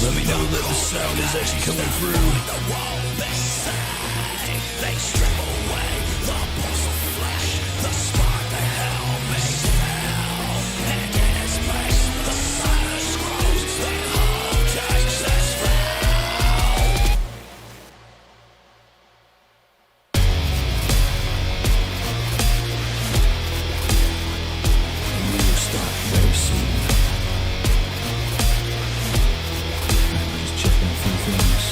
Let me know that the sound is actually coming through. They strip away the pulse of flesh, the spark that hell makes hell. And in its place, the silence grows, the whole takes its fall. And we will start very soon. Just checking a few things.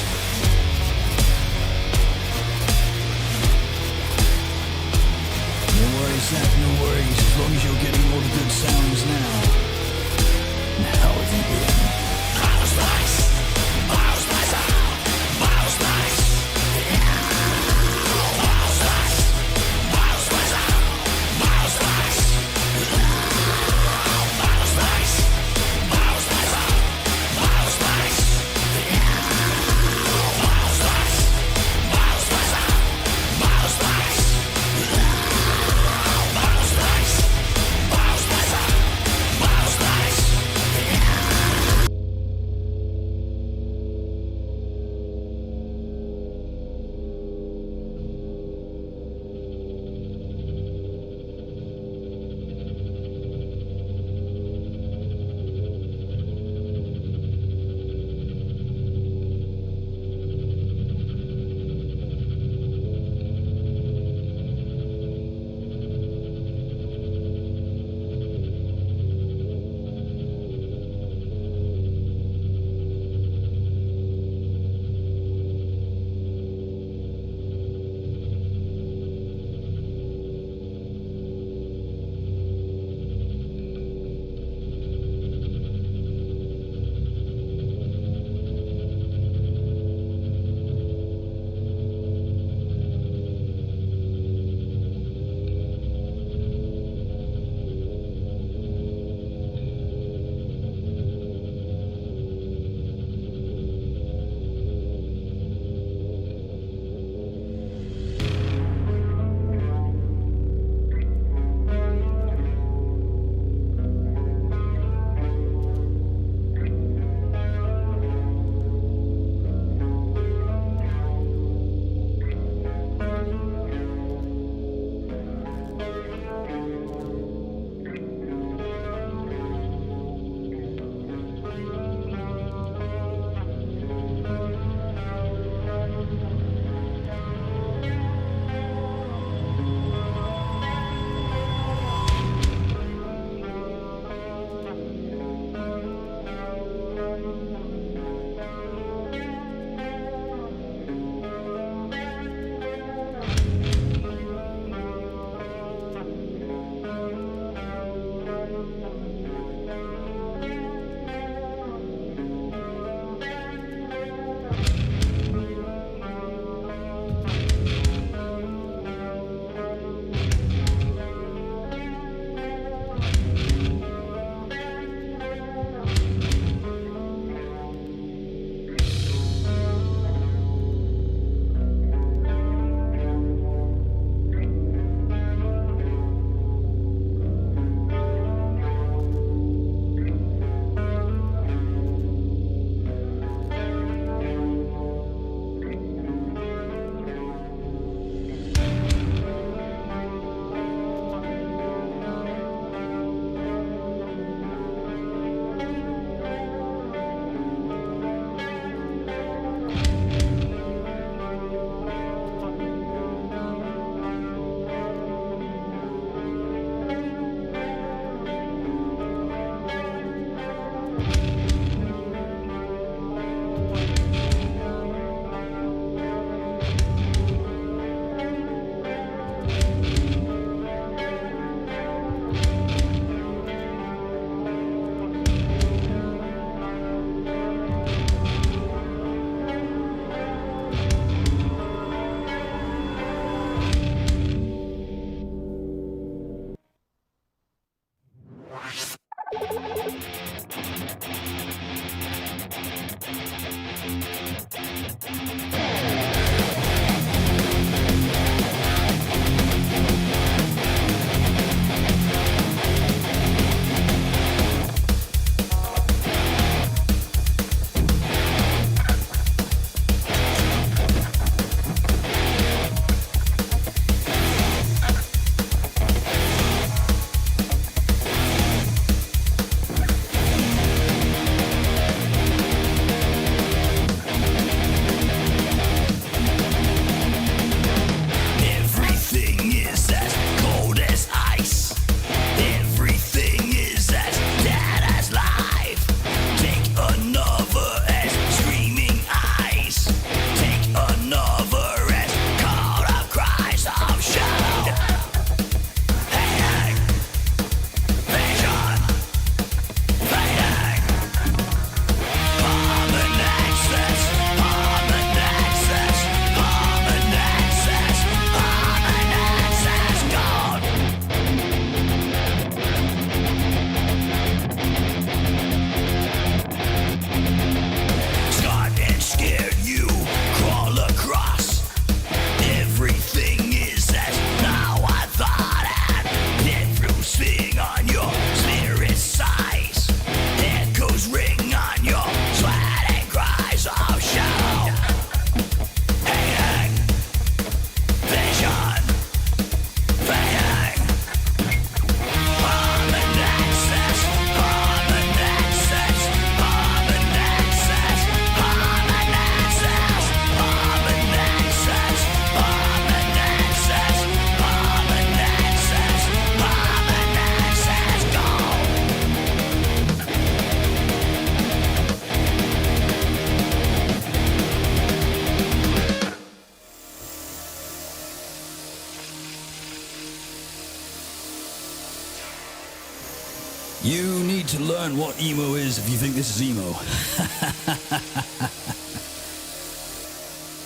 You need to learn what emo is if you think this is emo.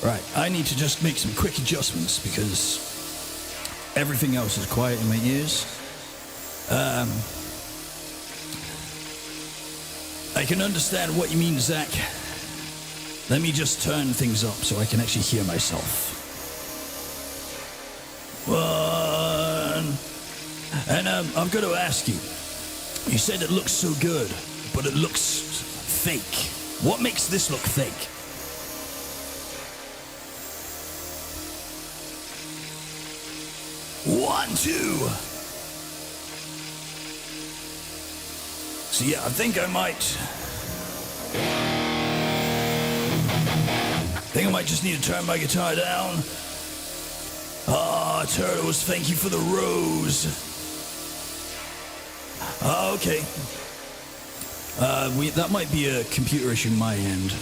Right, I need to just make some quick adjustments because everything else is quiet in my ears. I can understand what you mean, Zach. Let me just turn things up so I can actually hear myself. One. And I've got to ask you. You said it looks so good, but it looks fake. What makes this look fake? One, two. So yeah, I think I might just need to turn my guitar down. Ah, Turtles, thank you for the rose. Okay. That might be a computer issue on my end.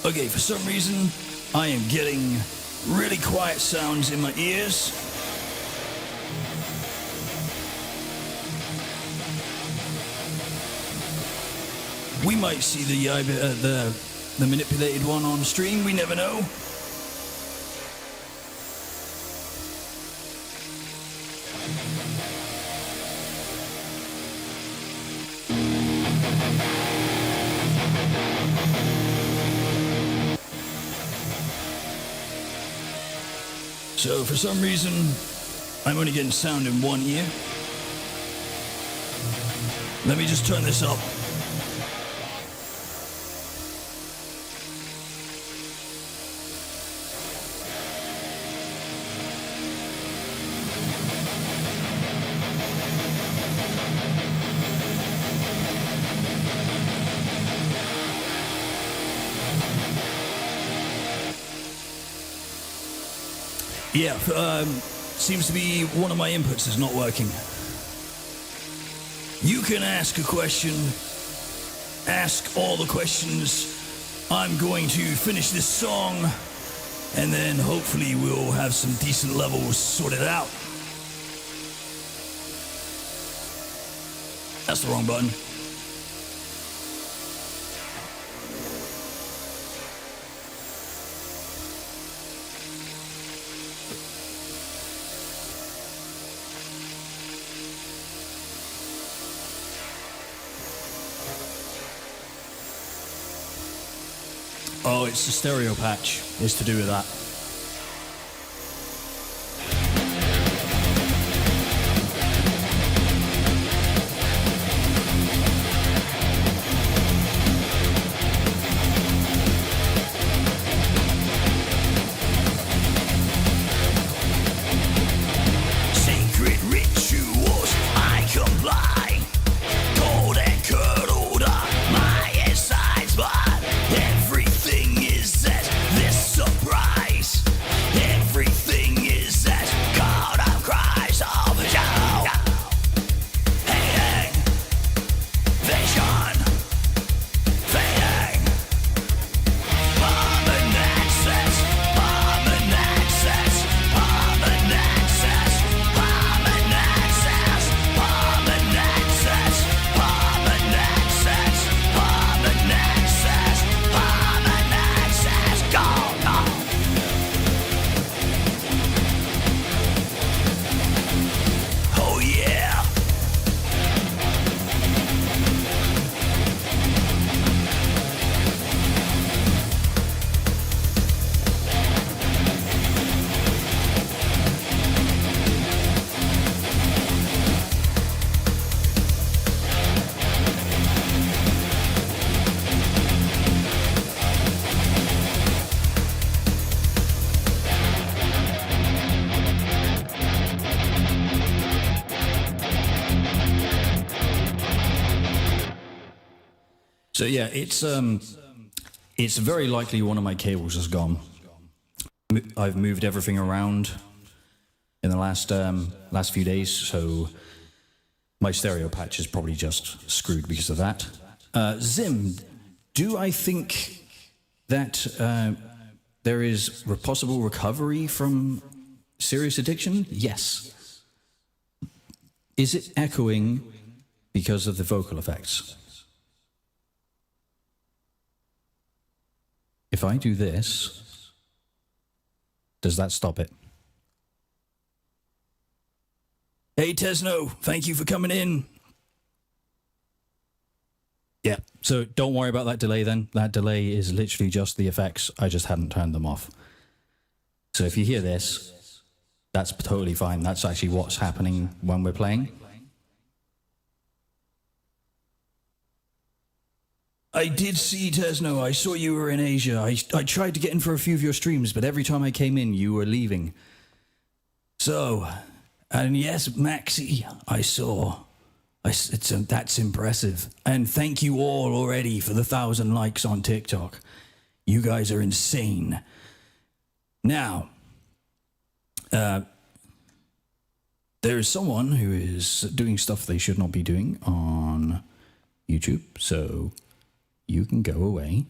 Okay, for some reason, I am getting really quiet sounds in my ears. We might see the manipulated one on stream, we never know. So for some reason, I'm only getting sound in one ear. Let me just turn this up. Yeah, seems to be one of my inputs is not working. You can ask a question, ask all the questions. I'm going to finish this song, and then hopefully we'll have some decent levels sorted out. That's the wrong button. Oh, it's the stereo patch. It's to do with that. Sacred rituals, I comply. Cold and curdled up my insides, but everything is at this surprise. So yeah, it's very likely one of my cables has gone. I've moved everything around in the last few days, so my stereo patch is probably just screwed because of that. Zim, do I think that there is a possible recovery from serious addiction? Yes. Is it echoing because of the vocal effects? If I do this, does that stop it? Hey, Tesno, thank you for coming in. Yeah, so don't worry about that delay then. That delay is literally just the effects. I just hadn't turned them off. So if you hear this, that's totally fine. That's actually what's happening when we're playing. I did see, Tesno. I saw you were in Asia. I tried to get in for a few of your streams, but every time I came in, you were leaving. So, and yes, Maxi, I saw. That's impressive. And thank you all already for the 1,000 likes on TikTok. You guys are insane. Now, there is someone who is doing stuff they should not be doing on YouTube, so you can go away.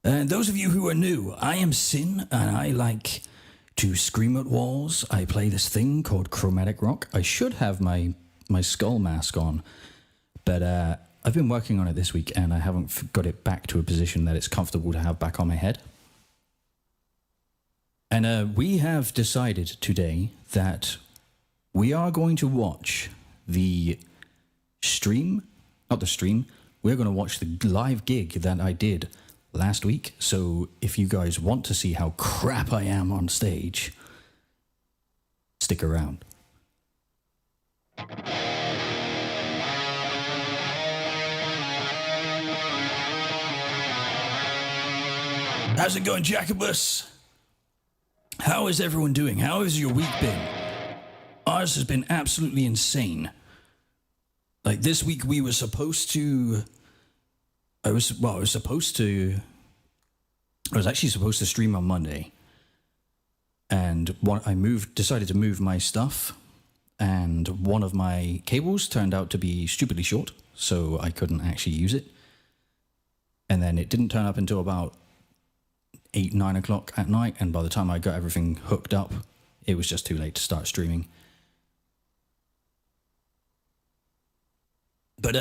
And those of you who are new, I am Sin, and I like to scream at walls. I play this thing called Chromatic Rock. I should have my skull mask on, but I've been working on it this week, and I haven't got it back to a position that it's comfortable to have back on my head. And we have decided today that we are going to watch the stream, not the stream, we're going to watch the live gig that I did last week. So if you guys want to see how crap I am on stage, stick around. How's it going, Jacobus? How is everyone doing? How has your week been? Ours has been absolutely insane. Like this week we were supposed to... I was actually supposed to stream on Monday. And decided to move my stuff. And one of my cables turned out to be stupidly short, so I couldn't actually use it. And then it didn't turn up until about 8, 9 o'clock at night, and by the time I got everything hooked up, it was just too late to start streaming. But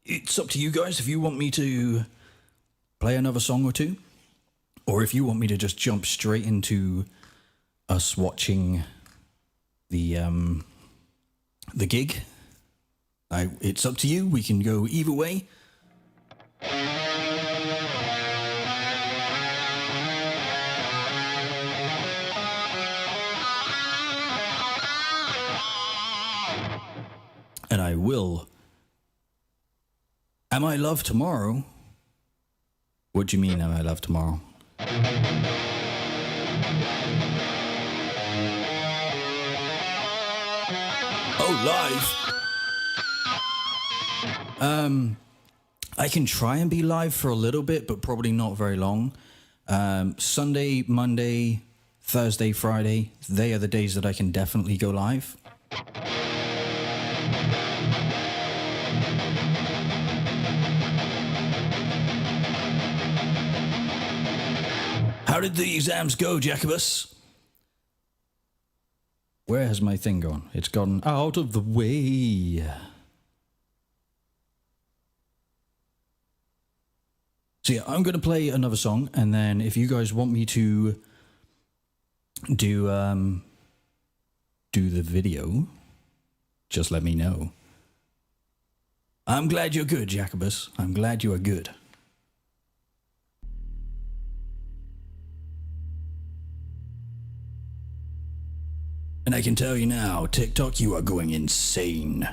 it's up to you guys if you want me to play another song or two, or if you want me to just jump straight into us watching the gig. It's up to you. We can go either way. And I will. Am I Love Tomorrow? What do you mean, am I Love Tomorrow? Oh, live? I can try and be live for a little bit, but probably not very long. Sunday, Monday, Thursday, Friday, they are the days that I can definitely go live. How did the exams go, Jacobus? Where has my thing gone? It's gone out of the way. So yeah, I'm going to play another song, and then if you guys want me to do the video, just let me know. I'm glad you're good, Jacobus. I'm glad you are good. And I can tell you now, TikTok, you are going insane.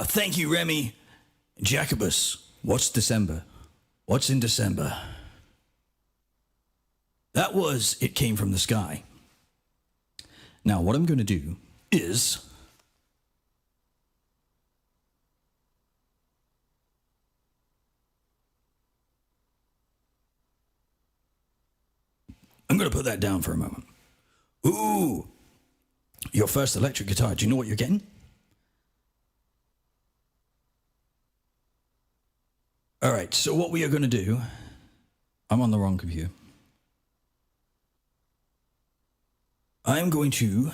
Thank you, Remy. Jacobus, what's December? What's in December? That was It Came From the Sky. Now, what I'm going to do is... I'm going to put that down for a moment. Ooh, your first electric guitar. Do you know what you're getting? All right, so what we are going to do... I'm on the wrong computer. I'm going to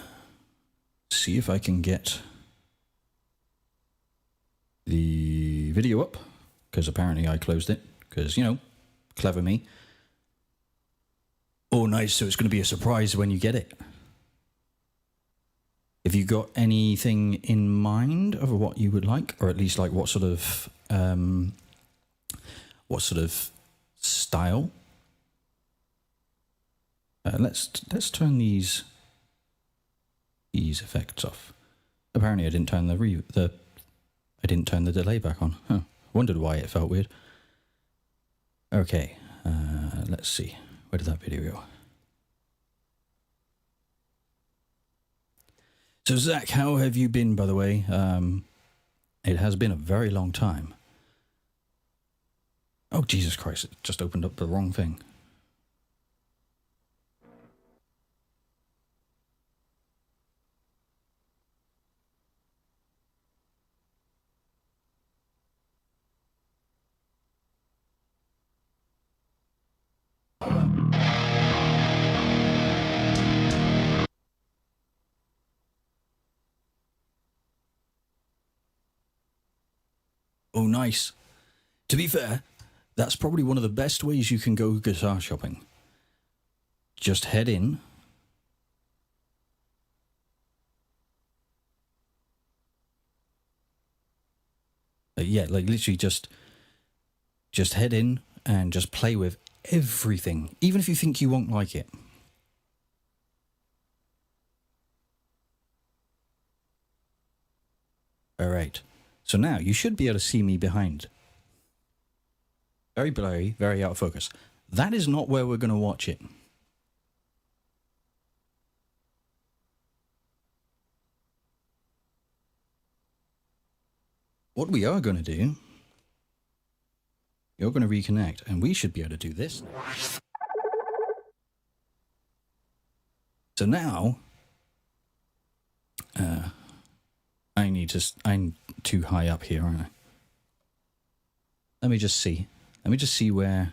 see if I can get the video up, because apparently I closed it, because, you know, clever me. Oh, nice, so it's going to be a surprise when you get it. Have you got anything in mind of what you would like, or at least like what sort of style? Let's turn these effects off. Apparently, I didn't turn I didn't turn the delay back on. Huh. Wondered why it felt weird. Okay, let's see. Where did that video go? So, Zach, how have you been, by the way? It has been a very long time. Oh, Jesus Christ, it just opened up the wrong thing. Oh, nice. To be fair, that's probably one of the best ways you can go guitar shopping. Just head in. Yeah, like literally just head in and just play with everything, even if you think you won't like it. All right. So now you should be able to see me behind. Very blurry, very out of focus. That is not where we're going to watch it. What we are going to do, you're going to reconnect, and we should be able to do this. So now, I'm too high up here, aren't I? Let me just see where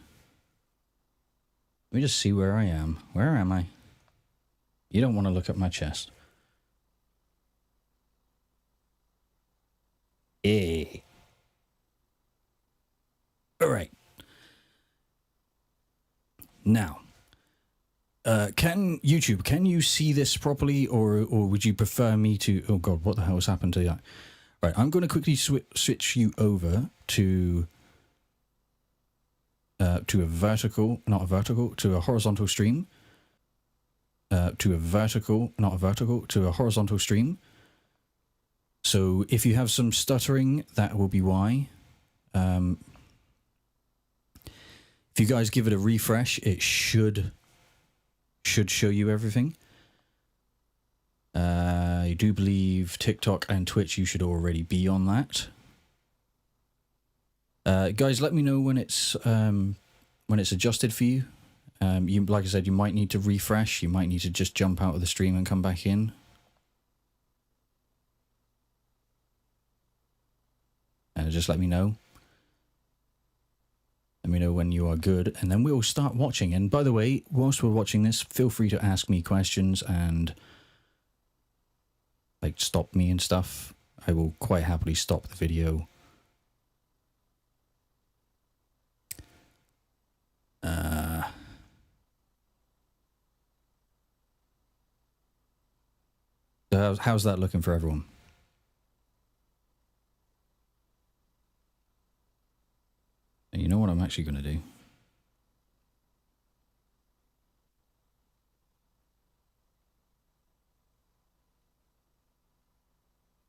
I am. Where am I? You don't want to look at my chest. Hey. All right. Now, can you see this properly, or would you prefer me to... Oh, God, what the hell has happened to that? Right, I'm going to quickly switch you over to a vertical, not a vertical, to a horizontal stream. To a vertical, not a vertical, to a horizontal stream. So if you have some stuttering, that will be why. If you guys give it a refresh, it should show you everything. I do believe TikTok and Twitch, you should already be on that. Guys, let me know when it's adjusted for you. You, like I said, you might need to refresh. You might need to just jump out of the stream and come back in. Just let me know. Let me know when you are good, and then we'll start watching. And by the way, whilst we're watching this, feel free to ask me questions and like stop me and stuff. I will quite happily stop the video. So how's that looking for everyone? And you know what I'm actually going to do?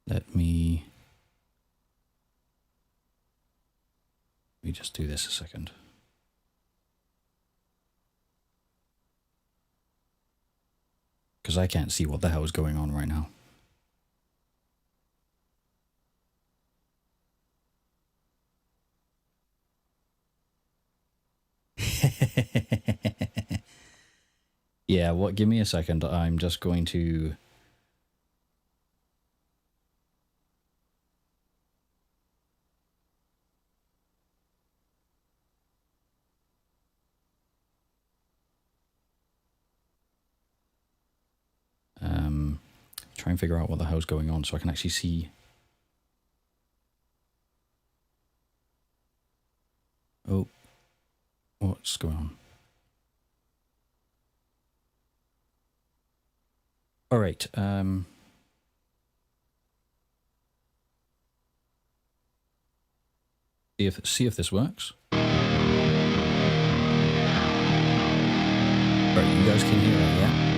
Let me me just do this a second. Because I can't see what the hell is going on right now. Yeah, what? Give me a second. I'm just going to... try and figure out what the hell's going on so I can actually see. Oh, what's going on? All right. See if this works. Right, you guys can hear it, yeah?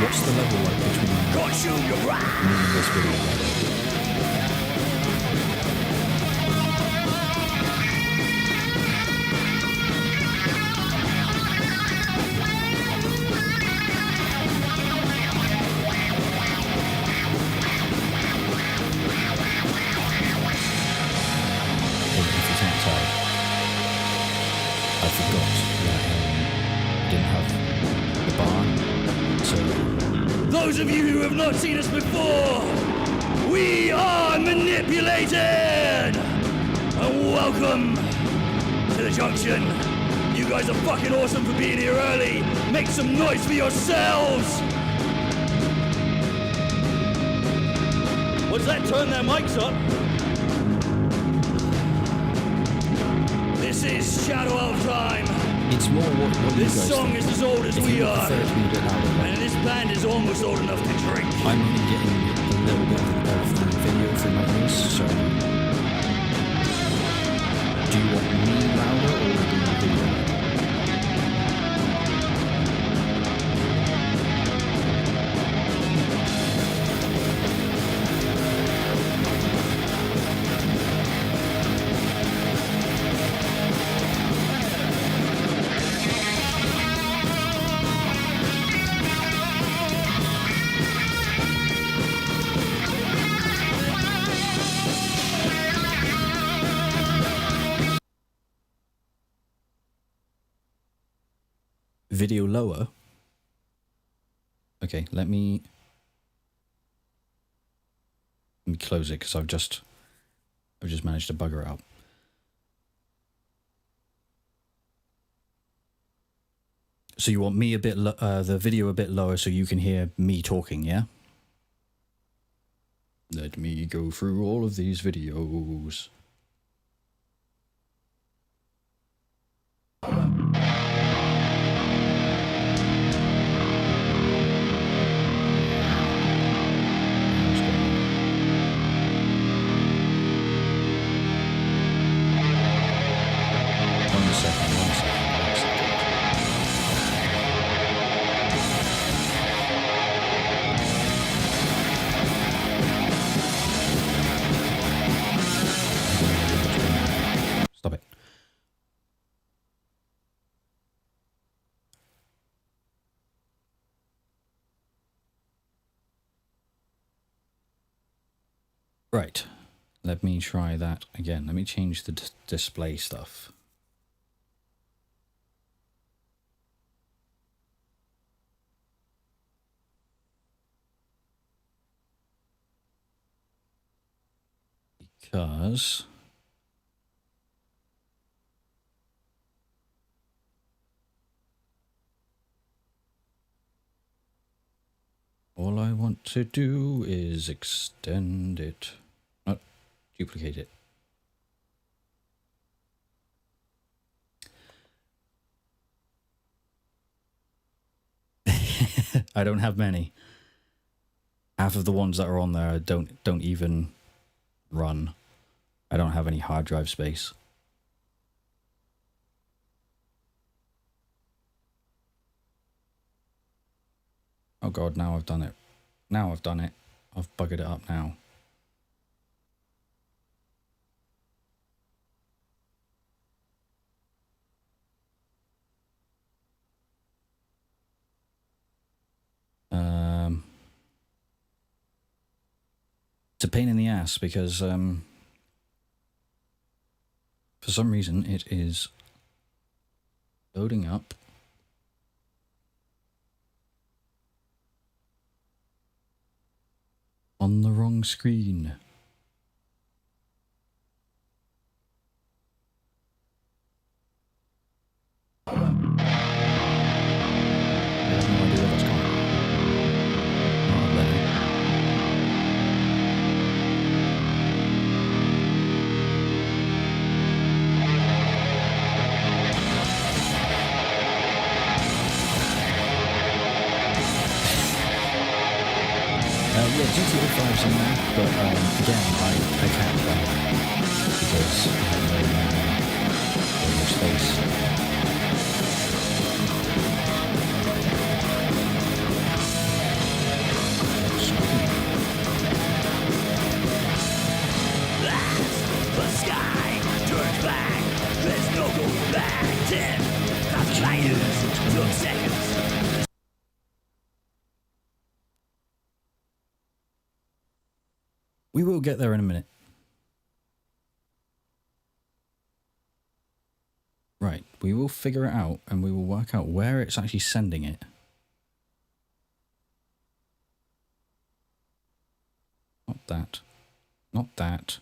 What's the level like between me and this video? Those of you who have not seen us before, we are manipulated! And welcome to the junction. You guys are fucking awesome for being here early. Make some noise for yourselves! What's that? Turn their mics up. This is Shadow of Time. It's more what you guys This song think. is as old as we are. And this band is almost old enough to drink. I'm only getting a little bit of the video through my ears, so... Do you want me louder or the video? Video lower. Okay, let me close it because I've just managed to bugger out. So you want me a bit the video a bit lower so you can hear me talking, yeah? Let me go through all of these videos. One second. Right. Let me try that again. Let me change the display stuff. Because all I want to do is extend it, not duplicate it. I don't have many. Half of the ones that are on there don't even run. I don't have any hard drive space. Oh god, now I've done it. Now I've done it. I've buggered it up now. It's a pain in the ass because for some reason it is loading up on the wrong screen. I have no idea where that's gone. Not there. Yeah, GTA 5's in there, but again, I can't run it because I have no space. The sky turns black. There's no going back. 10,000 light years took seconds. We will get there in a minute. Right, we will figure it out and we will work out where it's actually sending it. Not that. Not that.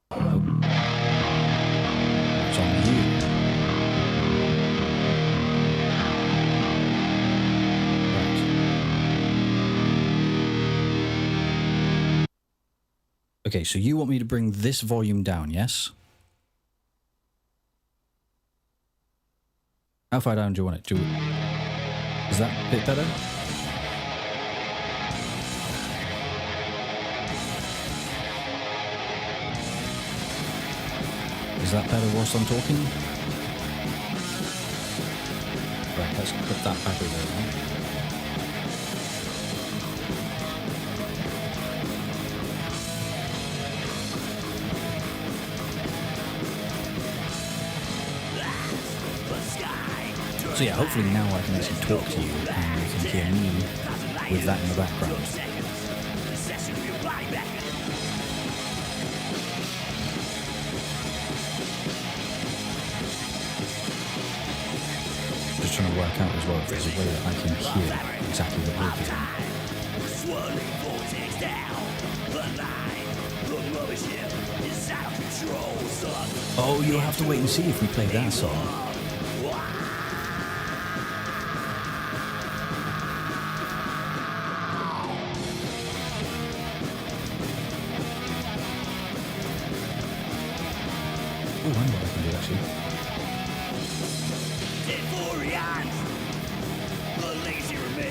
Oh. It's on you. Okay, so you want me to bring this volume down, yes? How far down do you want it? Is that a bit better? Is that better whilst I'm talking? Right, let's put that back over there. So yeah, hopefully now I can actually talk to you and you can hear me with that in the background. Just trying to work out as well if there's a way that I can hear exactly what you're doing. Oh, you'll have to wait and see if we play that song. Oh, I know what I can do actually.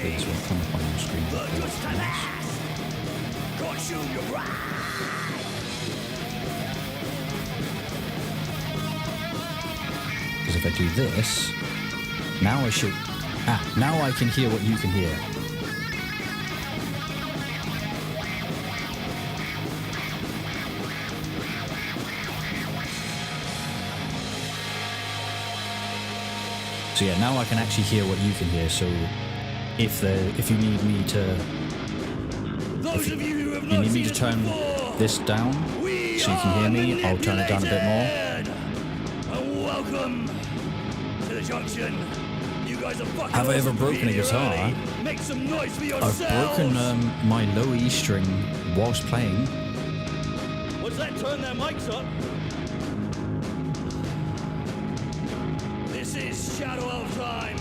This will come up on your screen. Because if I do this, now I should... now I can hear what you can hear. So yeah, now I can actually hear what you can hear. So if you need me to, you need me to turn this down so you can hear me, I'll turn it down a bit more. And welcome to the junction. You guys are fucking Have I ever broken a guitar? ready? Make some noise for yourselves. I've broken my low E string whilst playing. What's that? Turn their mics up. This is Shadow of Time.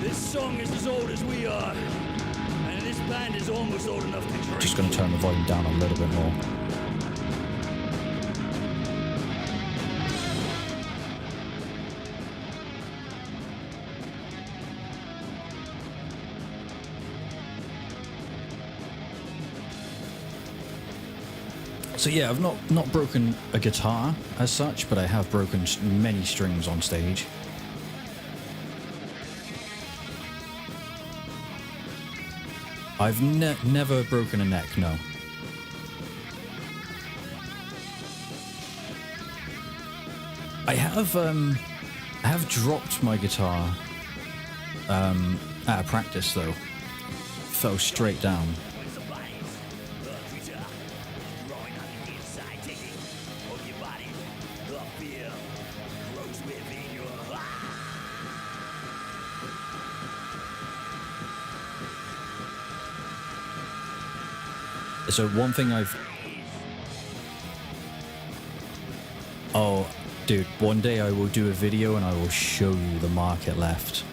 This song is as old as we are. And this band is almost old enough to drink. Just going to turn the volume down a little bit more. So yeah, I've not broken a guitar as such, but I have broken many strings on stage. I've never broken a neck, no. I have dropped my guitar at a practice though. Fell straight down. So one thing oh, dude, one day I will do a video and I will show you the mark it left.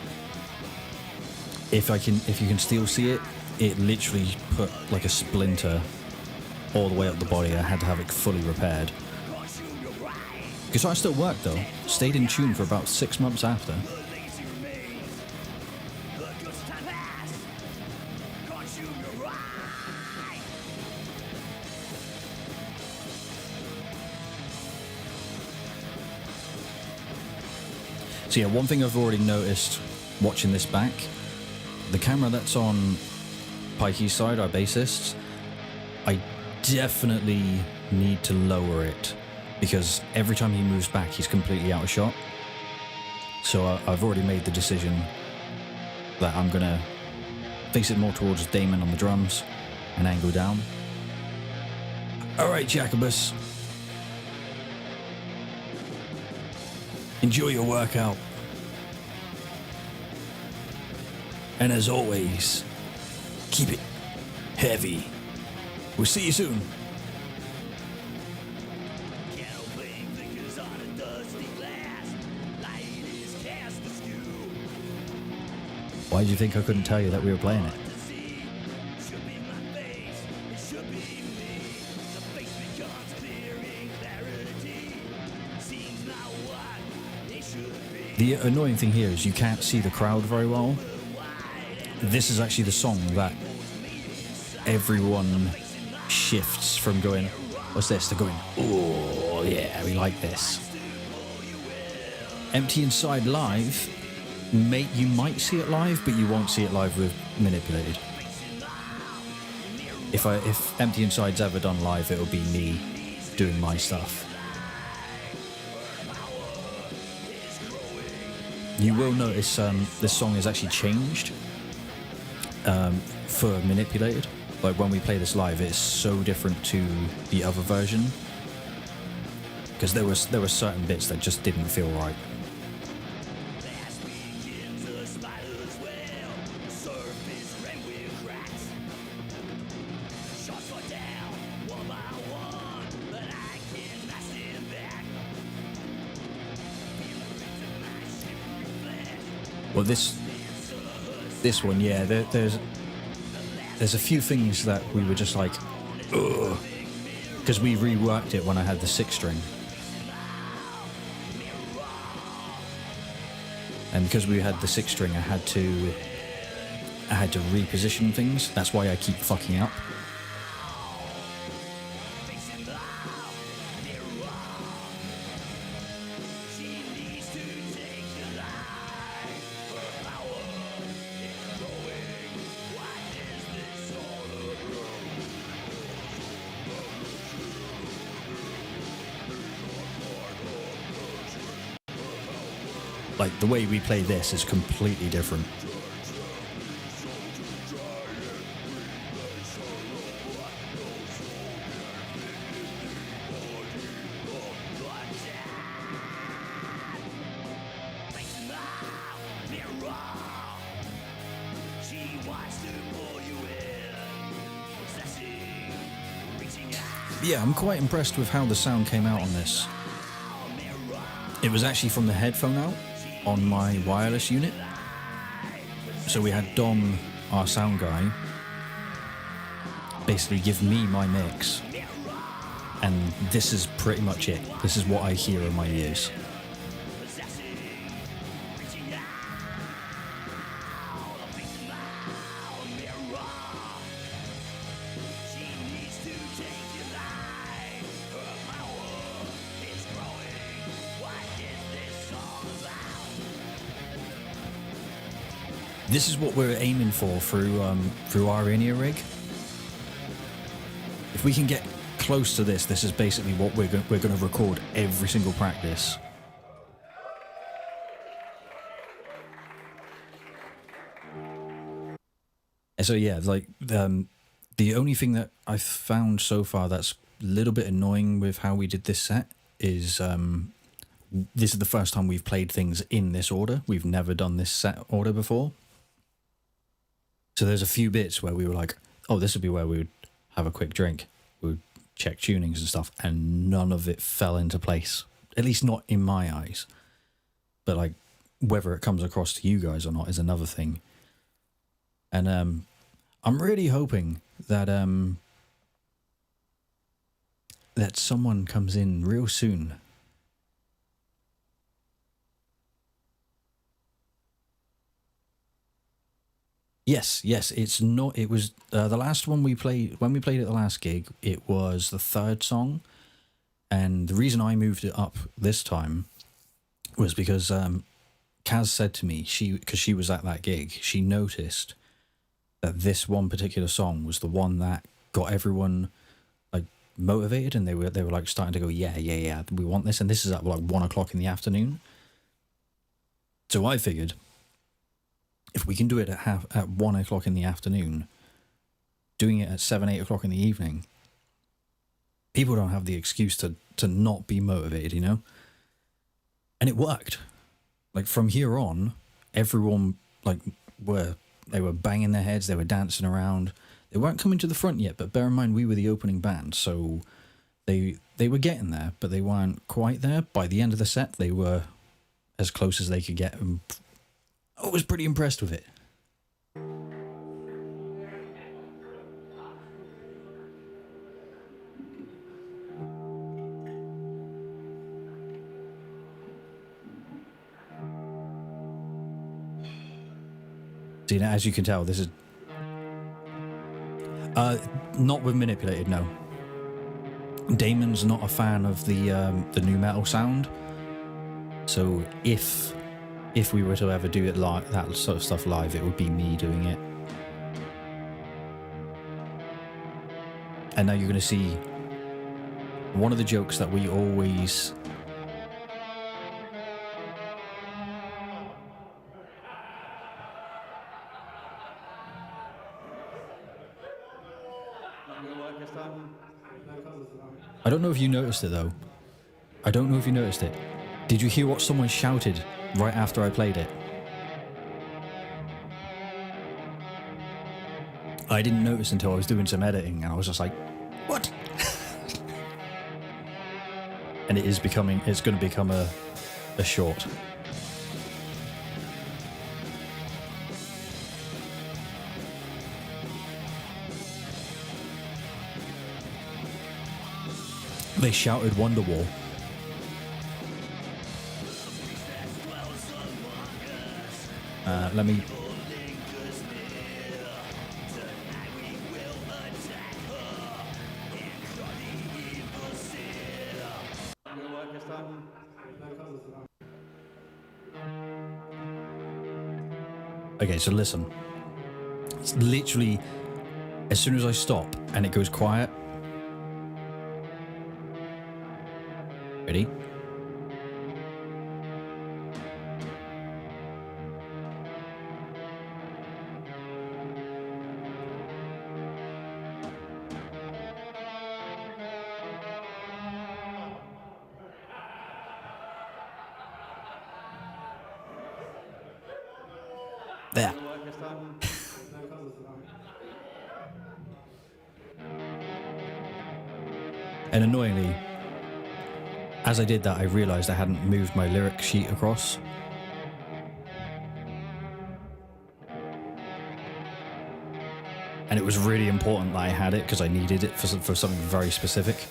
If you can still see it, it literally put like a splinter all the way up the body. I had to have it fully repaired. Guitar still worked though. Stayed in tune for about 6 months after. So yeah, one thing I've already noticed watching this back, the camera that's on Pikey's side, our bassist, I definitely need to lower it because every time he moves back, he's completely out of shot. So I've already made the decision that I'm gonna face it more towards Damon on the drums and angle down. All right, Jacobus. Enjoy your workout. And as always, keep it heavy. We'll see you soon. Why do you think I couldn't tell you that we were playing it? The annoying thing here is you can't see the crowd very well. This is actually the song that everyone shifts from going, what's this, to going, oh yeah, we like this. Empty Inside live, you might see it live, but you won't see it live with Manipulated. If Empty Inside's ever done live, it'll be me doing my stuff. You will notice this song is actually changed for Manipulated. Like when we play this live, it's so different to the other version because there were certain bits that just didn't feel right. Well, this one, yeah, there's a few things that we were just like, ugh, because we reworked it when I had the 6-string, and because we had the 6-string, I had to reposition things. That's why I keep fucking up. Like, the way we play this is completely different. Yeah, I'm quite impressed with how the sound came out on this. It was actually from the headphone out on my wireless unit. So we had Dom, our sound guy, basically give me my mix. And this is pretty much it. This is what I hear in my ears. This is what we're aiming for through our in-ear rig. If we can get close to this, this is basically what we're going to record every single practice. And so yeah, like the only thing that I've found so far that's a little bit annoying with how we did this set is this is the first time we've played things in this order. We've never done this set order before. So there's a few bits where we were like, oh, this would be where we would have a quick drink. We would check tunings and stuff, and none of it fell into place. At least not in my eyes. But like, whether it comes across to you guys or not is another thing. And I'm really hoping that that someone comes in real soon. Yes, it's not. It was the last one we played. When we played at the last gig, it was the third song, and the reason I moved it up this time was because Kaz said to me, because she was at that gig, she noticed that this one particular song was the one that got everyone like motivated, and they were like starting to go, yeah, we want this, and this is at like 1 o'clock in the afternoon. So I figured, if we can do it at 1 o'clock in the afternoon, doing it at 7, 8 o'clock in the evening, people don't have the excuse to not be motivated, you know? And it worked. Like, from here on, everyone, like, they were banging their heads, they were dancing around. They weren't coming to the front yet, but bear in mind, we were the opening band, so they were getting there, but they weren't quite there. By the end of the set, they were as close as they could get, and I was pretty impressed with it. See, now, as you can tell, this is not with manipulated. No, Damon's not a fan of the new metal sound. So if we were to ever do it live, that sort of stuff live, it would be me doing it. And now you're going to see one of the jokes that we always... I don't know if you noticed it though. I don't know if you noticed it. Did you hear what someone shouted right after I played it? I didn't notice until I was doing some editing, and I was just like, what? And it's going to become a short. They shouted Wonderwall. Let me... Okay, so listen. It's literally, as soon as I stop and it goes quiet. Ready? There. And annoyingly, as I did that, I realized I hadn't moved my lyric sheet across. And it was really important that I had it because I needed it for something very specific.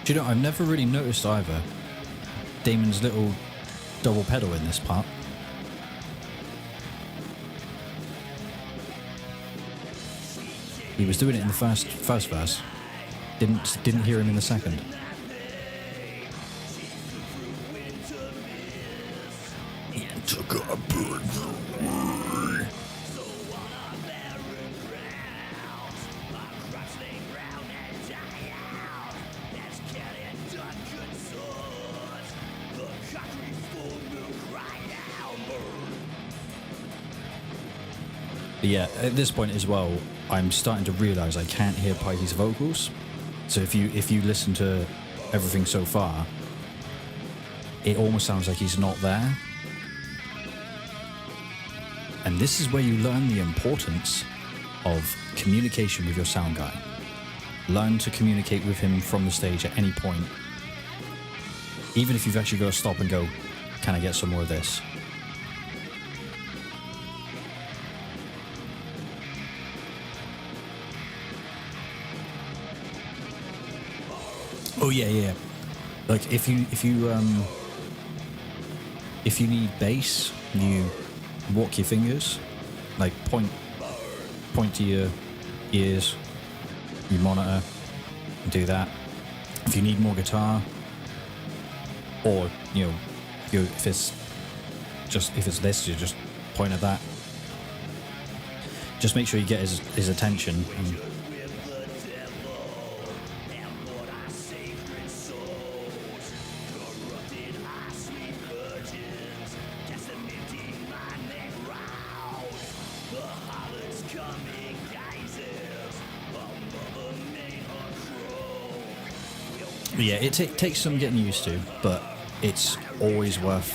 Do you know, I've never really noticed either Damon's little double pedal in this part. He was doing it in the first verse. Didn't hear him in the second. Took a bird away. But yeah, at this point as well, I'm starting to realise I can't hear Pikey's vocals. So if you listen to everything so far, it almost sounds like he's not there. And this is where you learn the importance of communication with your sound guy. Learn to communicate with him from the stage at any point. Even if you've actually got to stop and go, can I get some more of this? Oh yeah. Like if you need bass, you walk your fingers, like point to your ears, you monitor, and do that. If you need more guitar, or if it's this, you just point at that. Just make sure you get his attention. And yeah, it takes some getting used to, but it's always worth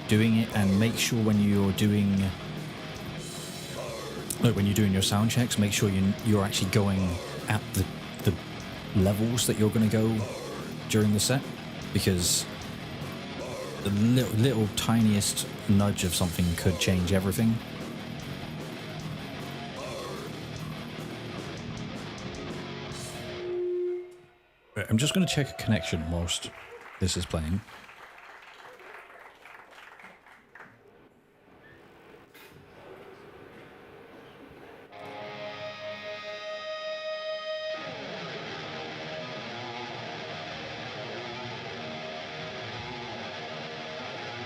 doing it. And make sure when you're doing your sound checks, make sure you're actually going at the levels that you're going to go during the set, because the little tiniest nudge of something could change everything. I'm just going to check a connection whilst this is playing.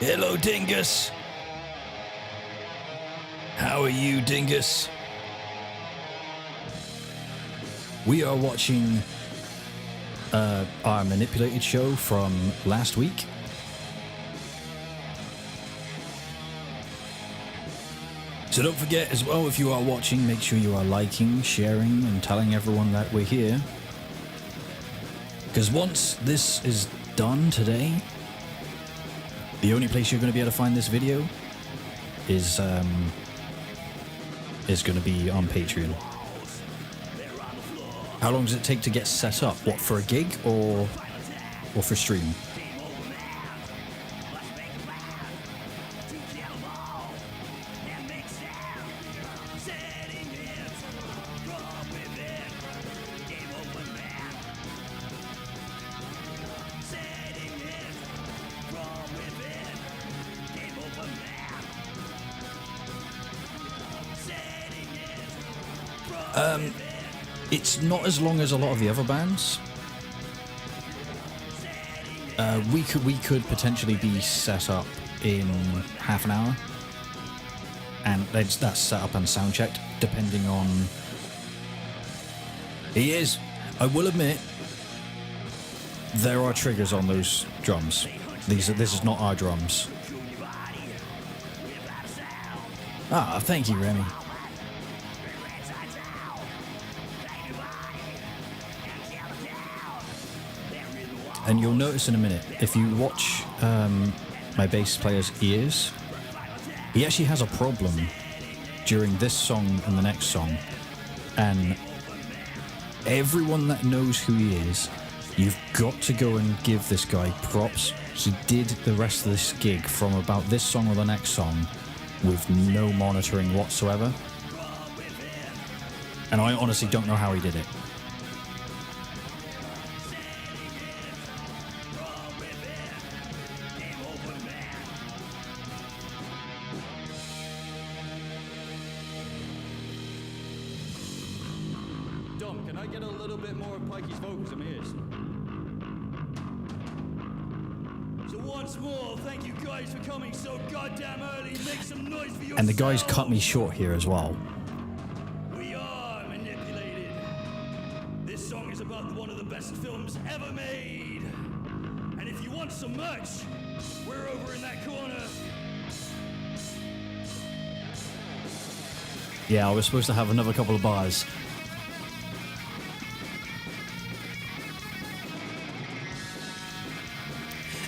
Hello, Dingus. How are you, Dingus? We are watching our manipulated show from last week. So don't forget as well, if you are watching, make sure you are liking, sharing, and telling everyone that we're here. Because once this is done today, the only place you're going to be able to find this video is going to be on Patreon. How long does it take to get set up? What, for a gig or for stream? It's not as long as a lot of the other bands. We could potentially be set up in half an hour, and that's set up and sound checked, depending on. He is. I will admit, there are triggers on those drums. This is not our drums. Ah, thank you, Remy. And you'll notice in a minute, if you watch my bass player's ears, he actually has a problem during this song and the next song. And everyone that knows who he is, you've got to go and give this guy props. He did the rest of this gig from about this song or the next song with no monitoring whatsoever. And I honestly don't know how he did it. Dom, can I get a little bit more of Pikey's vocals? I'm ears. So once more, thank you guys for coming so goddamn early. Make some noise for yourselves. And the guys cut me short here as well. We are manipulated. This song is about one of the best films ever made. And if you want some merch, we're over in that corner. Yeah, I was supposed to have another couple of bars.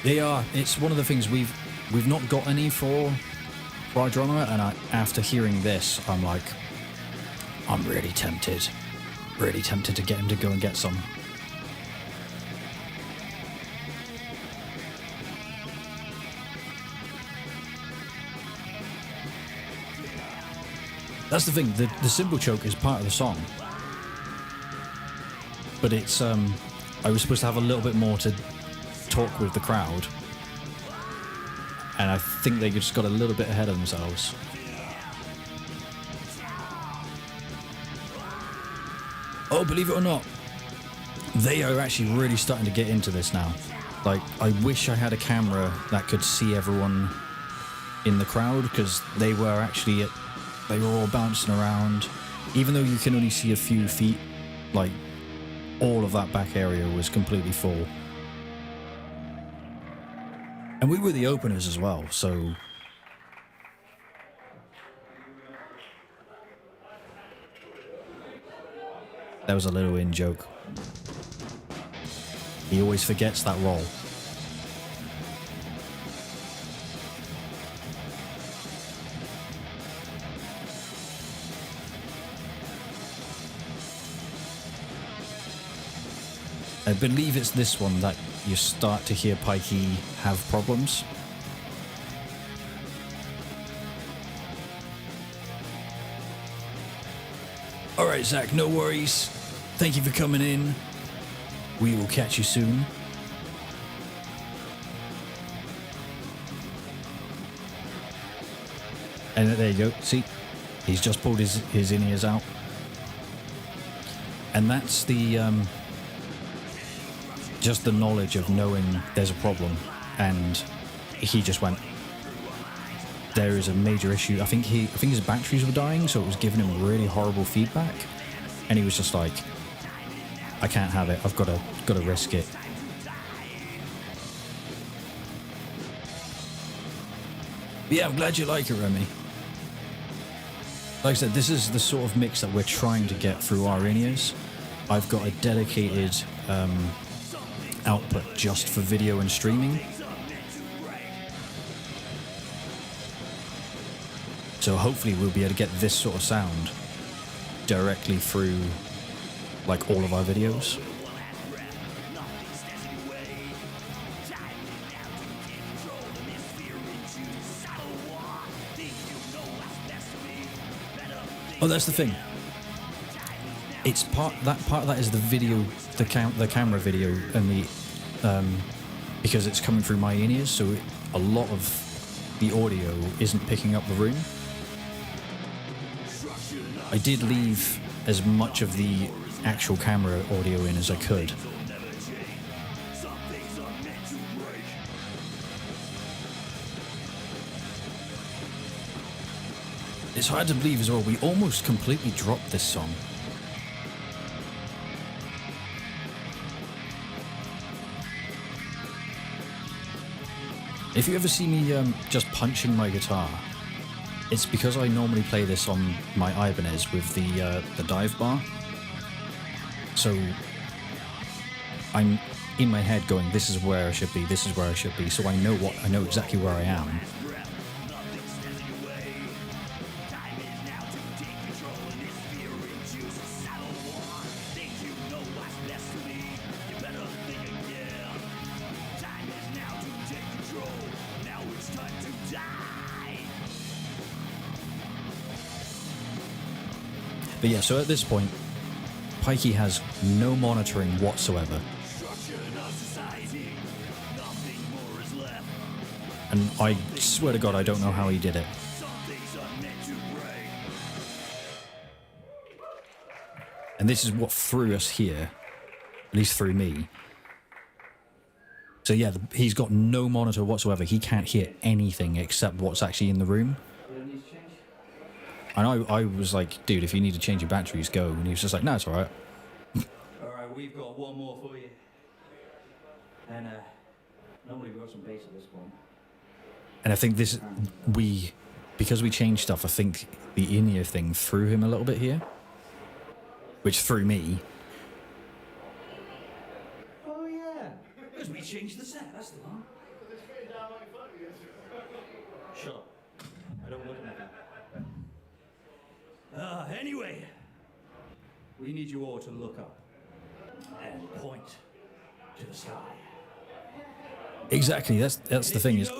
They are. It's one of the things we've not got any for our drummer, and after hearing this, I'm like, I'm really tempted to get him to go and get some. That's the thing. The cymbal choke is part of the song, but it's I was supposed to have a little bit more to talk with the crowd, and I think they just got a little bit ahead of themselves. Oh, believe it or not, they are actually really starting to get into this now. Like, I wish I had a camera that could see everyone in the crowd, because they were all bouncing around. Even though you can only see a few feet, like, all of that back area was completely full. And we were the openers as well, so... That was a little in-joke. He always forgets that role. I believe it's this one that you start to hear Pikey have problems. All right, Zach, no worries. Thank you for coming in. We will catch you soon. And there you go. See, he's just pulled his in-ears out. And that's the... just the knowledge of knowing there's a problem, and he just went, there is a major issue. I think his batteries were dying, so it was giving him really horrible feedback, and he was just like, I can't have it. I've got to risk it. But yeah, I'm glad you like it, Remy. Like I said, this is the sort of mix that we're trying to get through our in-ears. I've got a dedicated output just for video and streaming. So hopefully we'll be able to get this sort of sound directly through like all of our videos. Oh, that's the thing. It's part of that is the video, the camera video, and the because it's coming through my in-ears, so a lot of the audio isn't picking up the room. I did leave as much of the actual camera audio in as I could. It's hard to believe as well, we almost completely dropped this song. If you ever see me just punching my guitar, it's because I normally play this on my Ibanez with the dive bar. So I'm in my head going, this is where I should be, this is where I should be, so I know exactly where I am. But yeah, so at this point, Pikey has no monitoring whatsoever. And I swear to God, I don't know how he did it. And this is what threw us here, at least through me. So yeah, he's got no monitor whatsoever. He can't hear anything except what's actually in the room. And I was like, dude, if you need to change your batteries, go. And he was just like, no, it's all right. All right, we've got one more for you. And normally we've got some bass at this point. And I think because we changed stuff, I think the in-ear thing threw him a little bit here. Which threw me. Oh, yeah. Because we changed the set, that's the one. Shut up. I don't look at that. Anyway, we need you all to look up and point to the sky. Exactly, that's the thing is,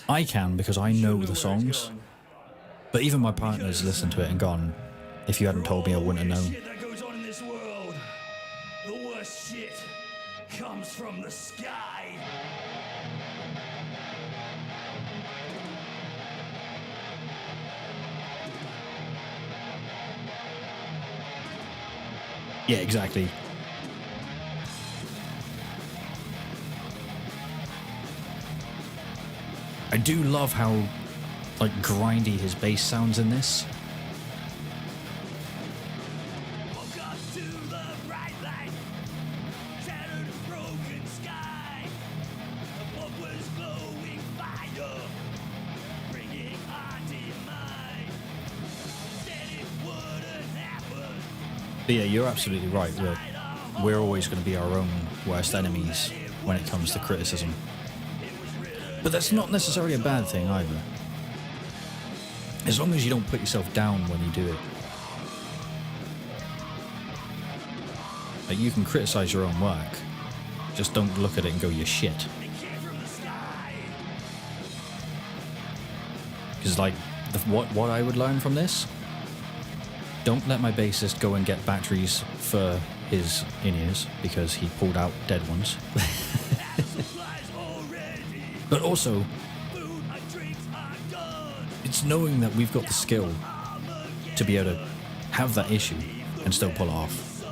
I can because I know the songs, but even my partner's listened to it and gone, if you hadn't told me, I wouldn't have known. Shit that goes on in this world, the worst shit comes from the sky. Yeah, exactly. I do love how, like, grindy his bass sounds in this. Woke up to the bright light, shattered a broken sky. What was glowing fire, bringing on to your mind. Said it wouldn't happen. But yeah, you're absolutely right. We're always going to be our own worst enemies when it comes to criticism. But that's not necessarily a bad thing either. As long as you don't put yourself down when you do it. Like, you can criticize your own work. Just don't look at it and go, you're shit. Because, like, what I would learn from this, don't let my bassist go and get batteries for his in-ears because he pulled out dead ones. But also, it's knowing that we've got the skill to be able to have that issue and still pull it off.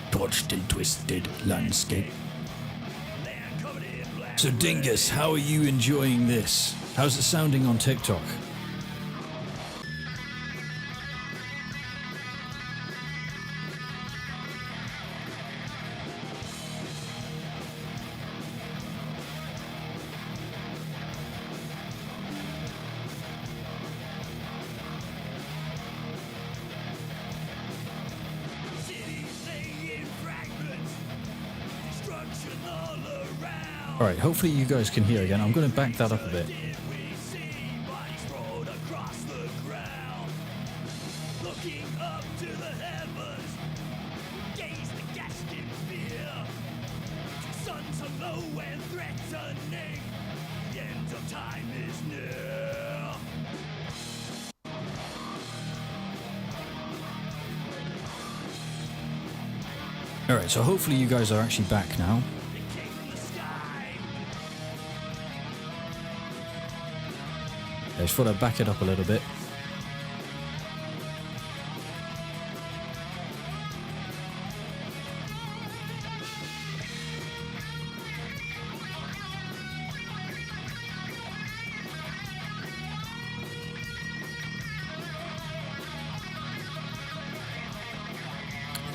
Torched and twisted landscape. So Dingus, how are you enjoying this? How's it sounding on TikTok? Alright, hopefully you guys can hear again. I'm going to back that up a bit. Alright, so hopefully you guys are actually back now. I just thought I'd back it up a little bit.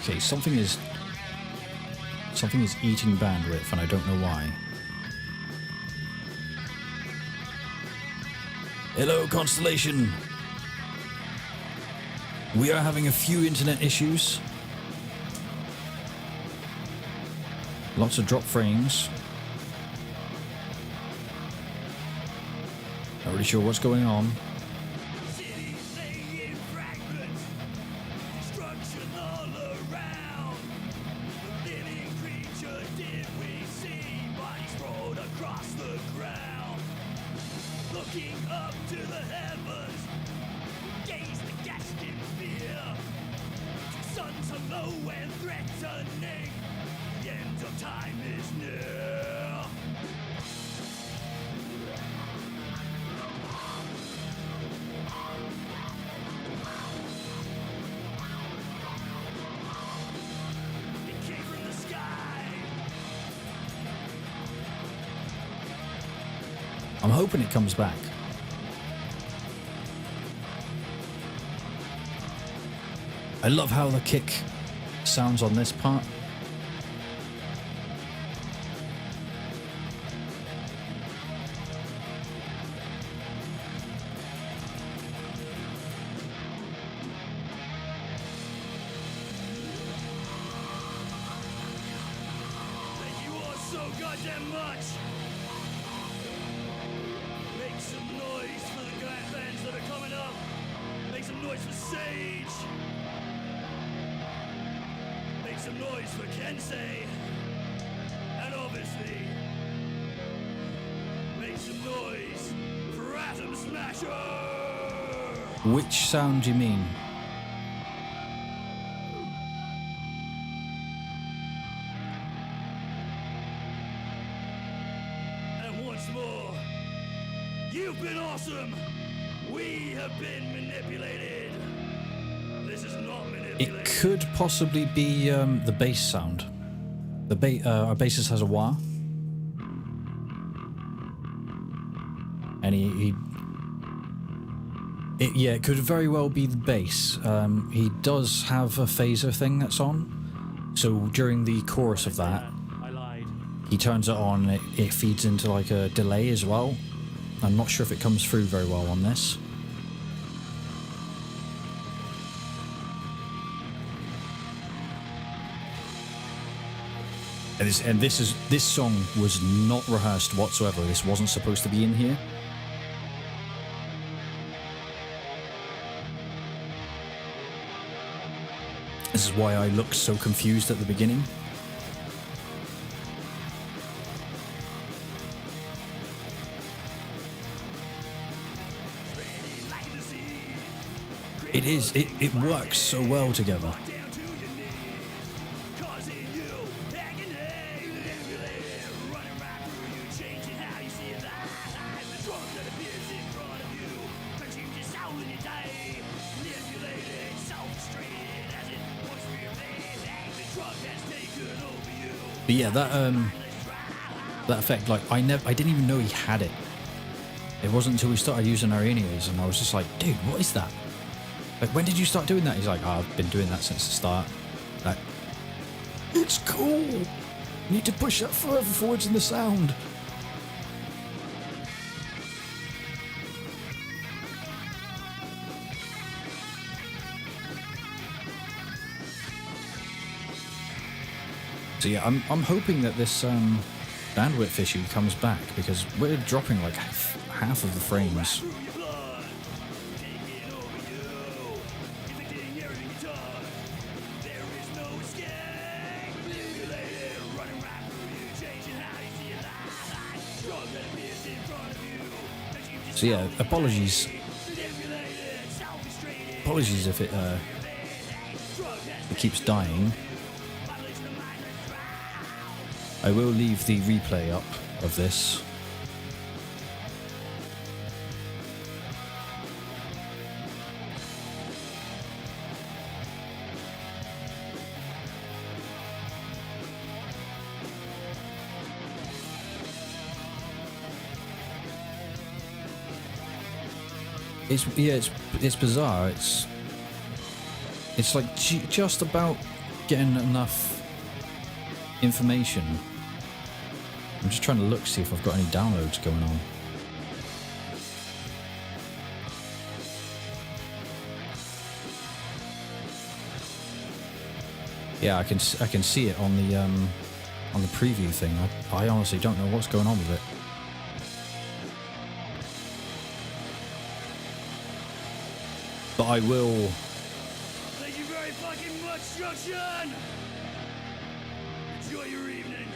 Okay, something is eating bandwidth, and I don't know why. Hello, Constellation. We are having a few internet issues. Lots of drop frames. Not really sure what's going on. Looking up to the heavens, gaze aghast in fear. Suns are low and threatening, the end of time is near. It came from the sky. I'm hoping it comes back. I love how the kick sounds on this part. Thank you all so goddamn much. Make some noise for the bands that are coming up. Make some noise for Sage. Make some noise for Kensei. And obviously, make some noise for Atom Smasher. Which sound do you mean? And once more, you've been awesome. We have been manipulated. This is not manipulated. It could possibly be the bass sound. Our bassist has a wah. And it could very well be the bass. He does have a phaser thing that's on. So during the chorus of that, I lied. he turns it on, it feeds into like a delay as well. I'm not sure if it comes through very well on this. And this song was not rehearsed whatsoever. This wasn't supposed to be in here. This is why I looked so confused at the beginning. It works so well together. But yeah, that effect, like I didn't even know he had it. It wasn't until we started using our in-ears and I was just like, dude, what is that? Like, when did you start doing that? He's like, I've been doing that since the start. Like, it's cool. You need to push that further forwards in the sound. So yeah, I'm hoping that this bandwidth issue comes back because we're dropping like half of the frames. So yeah, apologies if it keeps dying. I will leave the replay up of this. It's bizarre. It's like just about getting enough information. I'm just trying to look, see if I've got any downloads going on. Yeah, I can see it on the preview thing. I honestly don't know what's going on with it. But I will. Thank you very fucking much, Struction! Enjoy your evening.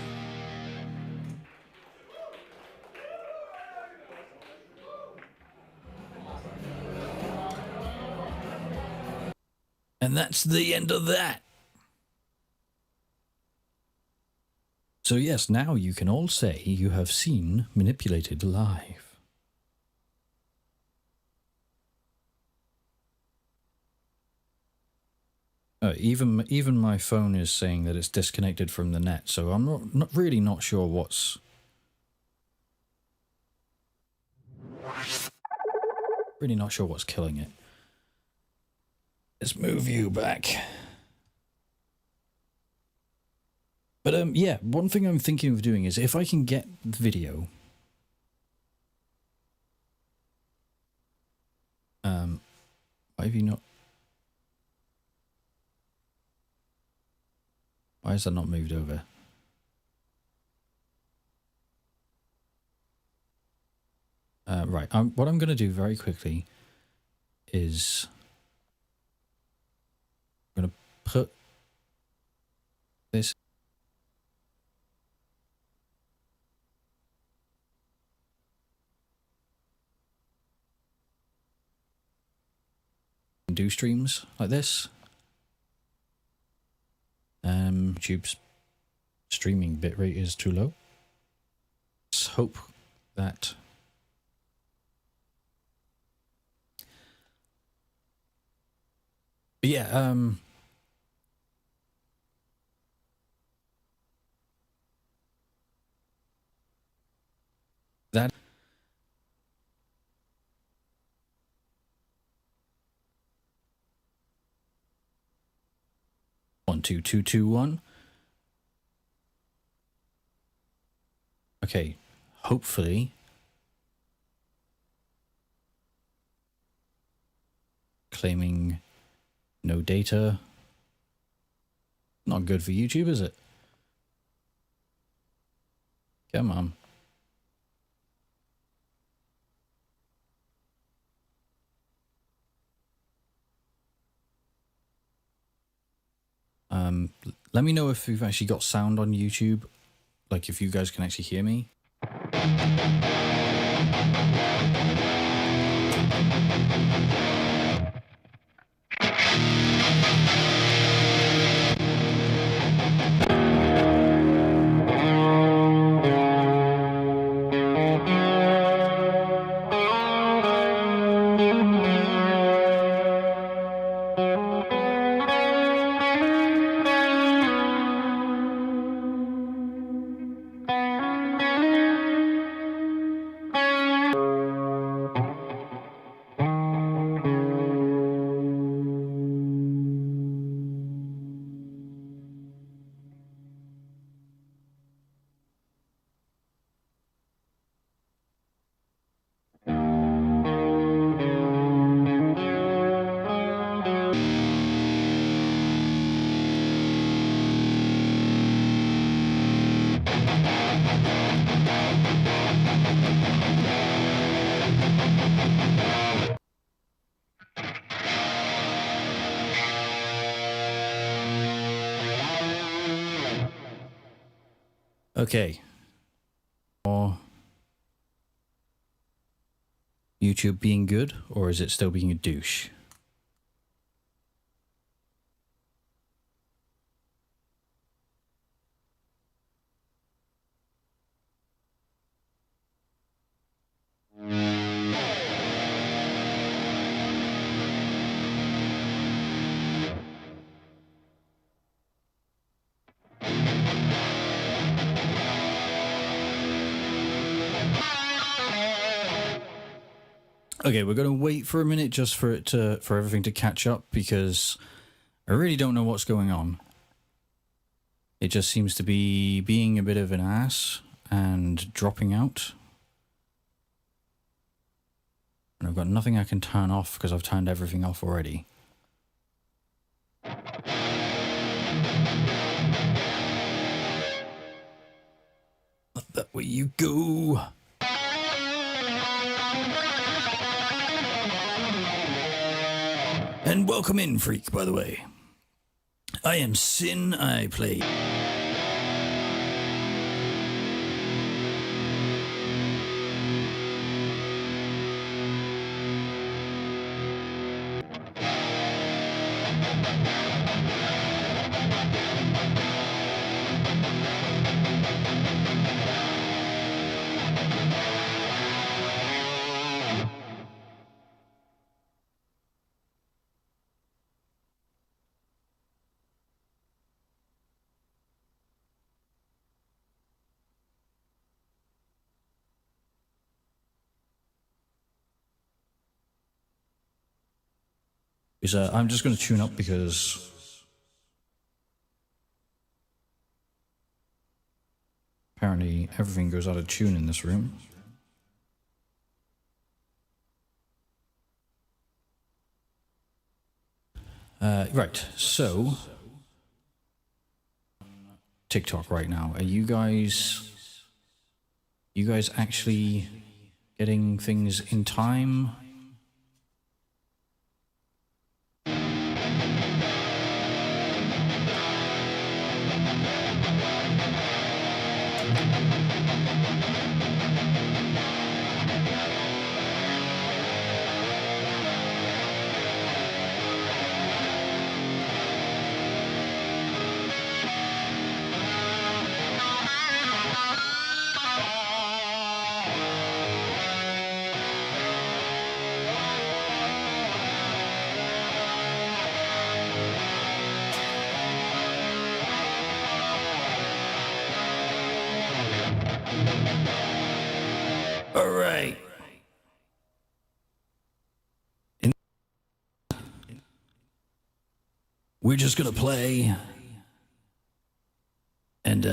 And that's the end of that. So yes, now you can all say you have seen Manipulated live. Even my phone is saying that it's disconnected from the net, so I'm not sure what's... Really not sure what's killing it. Let's move you back. But yeah, one thing I'm thinking of doing is if I can get the video, why have you not? Why has that not moved over? Right. What I'm going to do very quickly is I'm going to put this. Do streams like this. YouTube's streaming bitrate is too low. Let's hope that yeah, that 12221. Okay, hopefully claiming no data. Not good for YouTube, is it? Come on. Let me know if you've actually got sound on YouTube, like if you guys can actually hear me. Okay. Or YouTube being good, or is it still being a douche? Okay, we're gonna wait for a minute just for everything to catch up because I really don't know what's going on. It just seems to be being a bit of an ass and dropping out. And I've got nothing I can turn off because I've turned everything off already. That way you go. And welcome in, freak, by the way. I am Sin, I play... I'm just going to tune up because apparently everything goes out of tune in this room. Right, so TikTok right now. Are you guys actually getting things in time? All right. We're just gonna play, and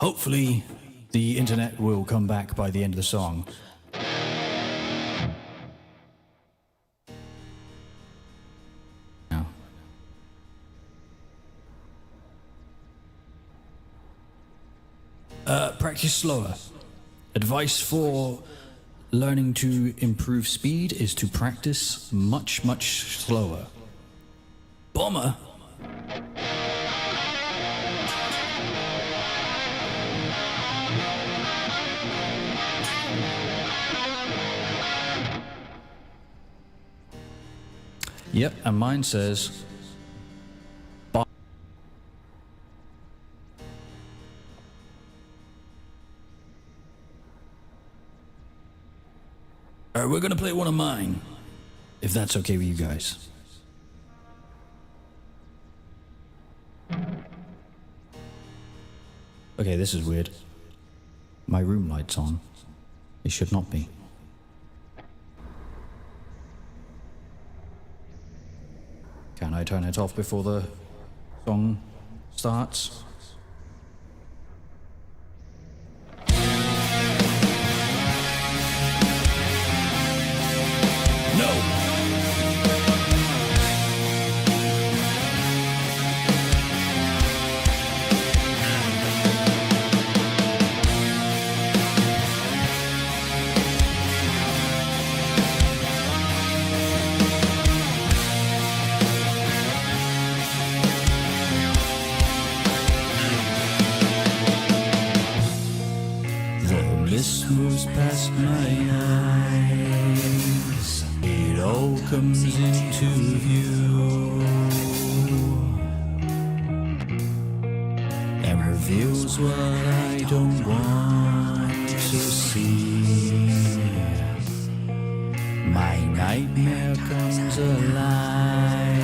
hopefully the internet will come back by the end of the song. Now. Practice slower. Advice for learning to improve speed is to practice much slower. Bomber. Yep, and mine says Alright, we're gonna play one of mine, if that's okay with you guys. Okay, this is weird. My room light's on. It should not be. Can I turn it off before the song starts? Mist moves past my eyes, it all comes into view and reveals what I don't want to see. My nightmare comes alive,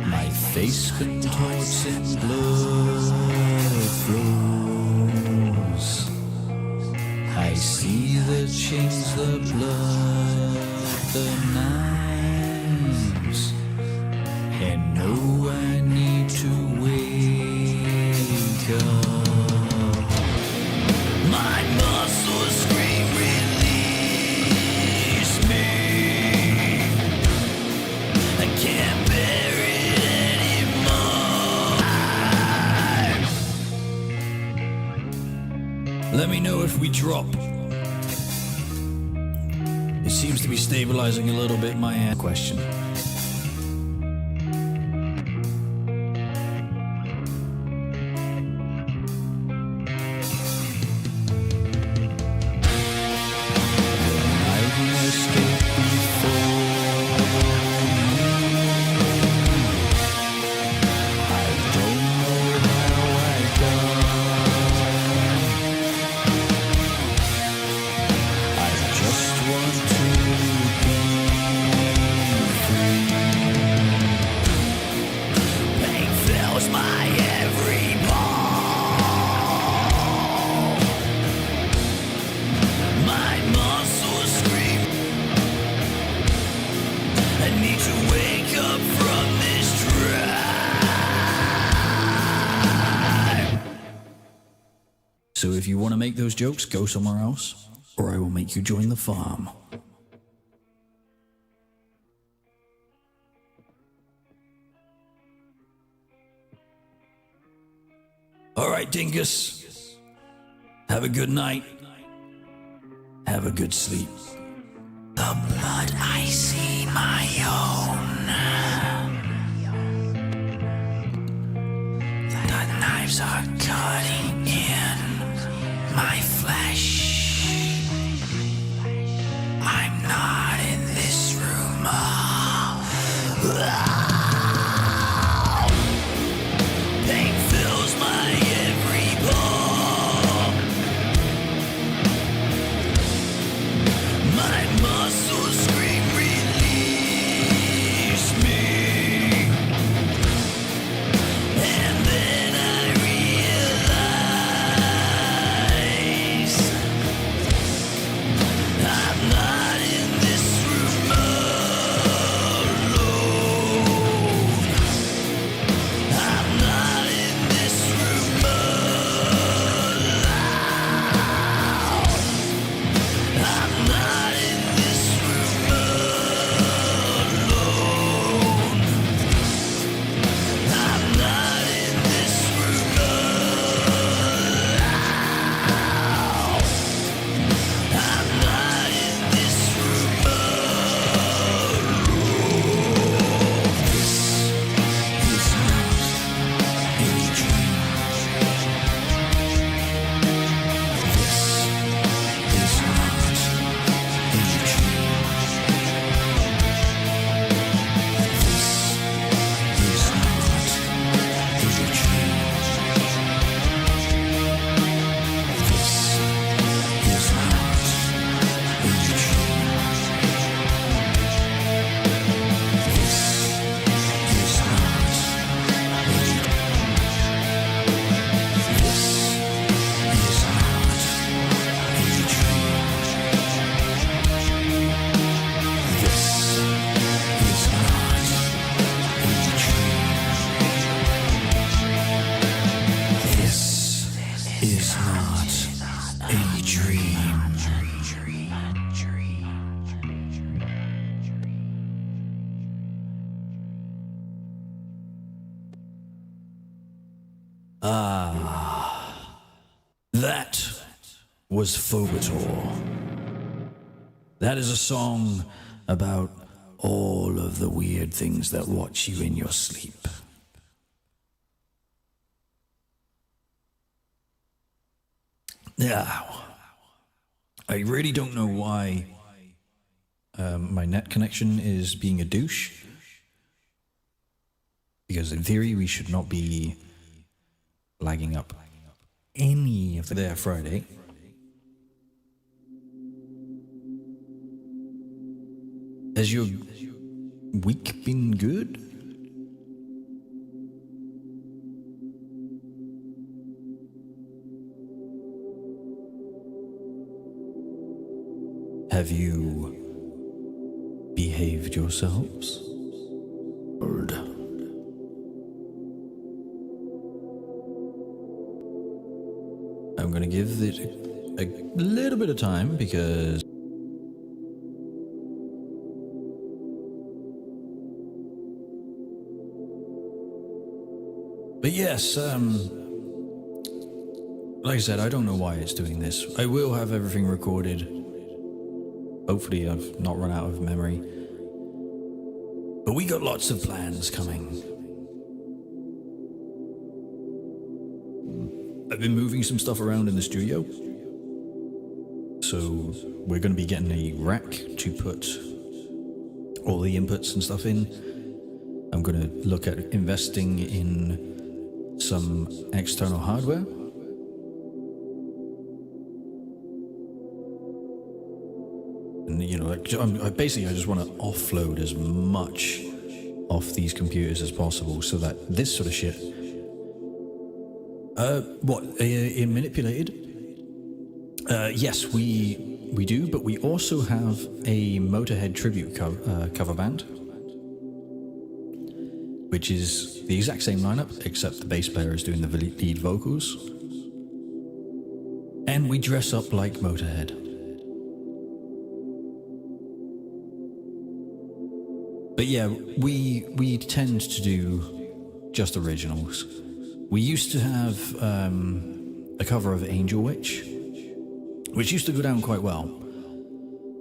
my face contorts in blood flow. chains, the blood, the knives. And no, I need to wake up. My muscles scream, release me. I can't bear it anymore. Let me know if we drop. It seems to be stabilizing a little bit, my question. Pain fills my every bone. My muscles scream. I need to wake up from this drive. So if you want to make those jokes, go somewhere else, or I will make you join the farm. All right, Dingus. Have a good night. Have a good sleep. The blood I see my own. The knives are cutting in my flesh. I'm not in this room. Pain fills my every pore. My muscles scream, release me. And then I realize I'm not in this room alone. I'm not in this room alone. I'm not in this room alone. I'm not in this room alone. I'm not in this room alone. This is not a dream. This is not a dream. This is not a dream. This is not a dream. This is not a This is not a dream. This is not a dream. This is not a dream. That was Phobator. That is a song about all of the weird things that watch you in your sleep. Now, I really don't know why my net connection is being a douche. Because in theory, we should not be lagging up any of their Friday. Has your week been good? Have you behaved yourselves? Lord. I'm gonna give it a little bit of time because but yes, like I said, I don't know why it's doing this. I will have everything recorded. Hopefully I've not run out of memory. But we got lots of plans coming. I've been moving some stuff around in the studio. So we're going to be getting a rack to put all the inputs and stuff in. I'm going to look at investing in some external hardware. And, you know, like, I just want to offload as much off these computers as possible so that this sort of shit... manipulated? Yes, we do, but we also have a Motorhead tribute cover band, which is the exact same lineup, except the bass player is doing the lead vocals. And we dress up like Motorhead. But yeah, we tend to do just originals. We used to have a cover of Angel Witch, which used to go down quite well.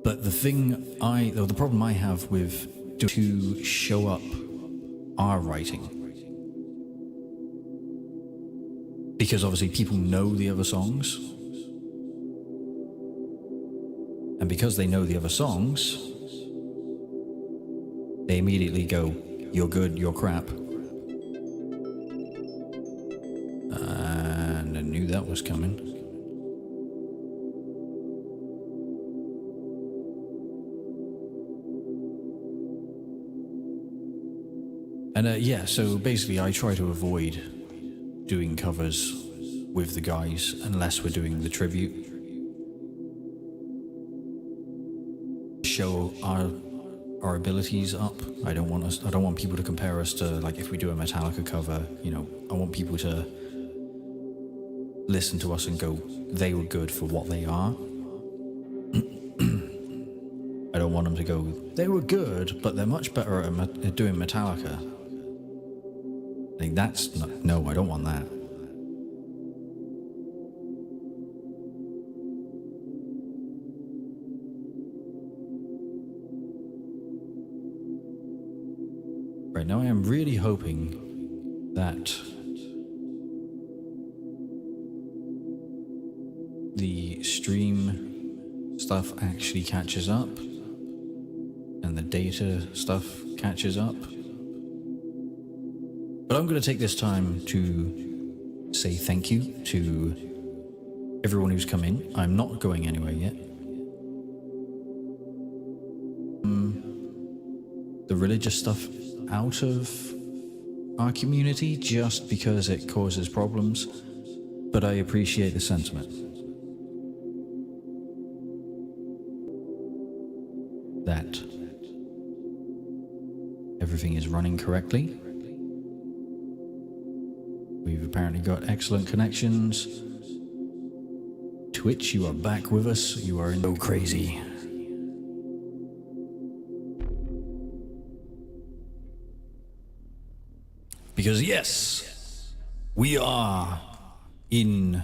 But the problem I have with to show up our writing, because obviously people know the other songs, and because they know the other songs, they immediately go, "You're good, you're crap." And I knew that was coming. And yeah, so basically I try to avoid doing covers with the guys unless we're doing the tribute. Show our abilities up. I don't want people to compare us to, like, if we do a Metallica cover, you know, I want people to listen to us and go, they were good for what they are. I don't want them to go, they were good, but they're much better at doing Metallica. Like, that's not, no, I don't want that. Right now I am really hoping that the stream stuff actually catches up and the data stuff catches up. But I'm going to take this time to say thank you to everyone who's come in. I'm not going anywhere yet. The religious stuff out of our community just because it causes problems, but I appreciate the sentiment that everything is running correctly. We've apparently got excellent connections. Twitch, you are back with us. You are so crazy. Because yes, we are in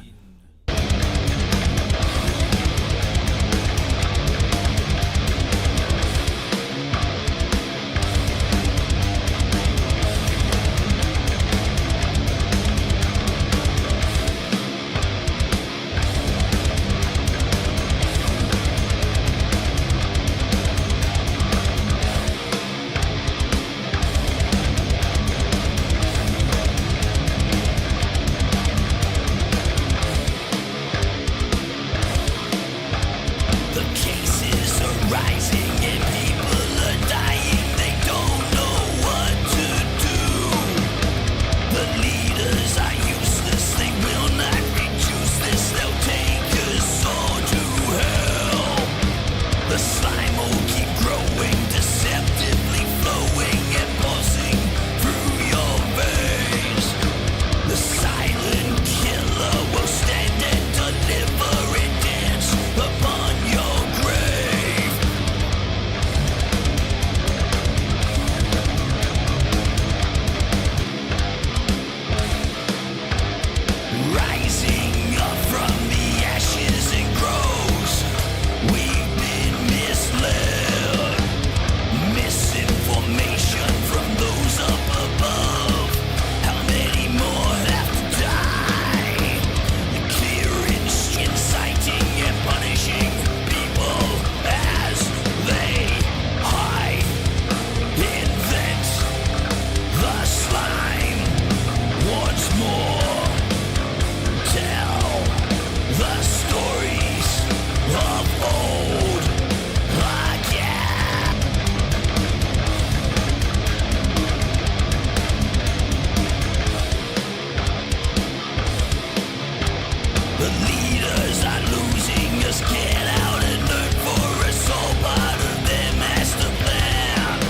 The leaders are losing us. Get out and learn for us all part of their master plan.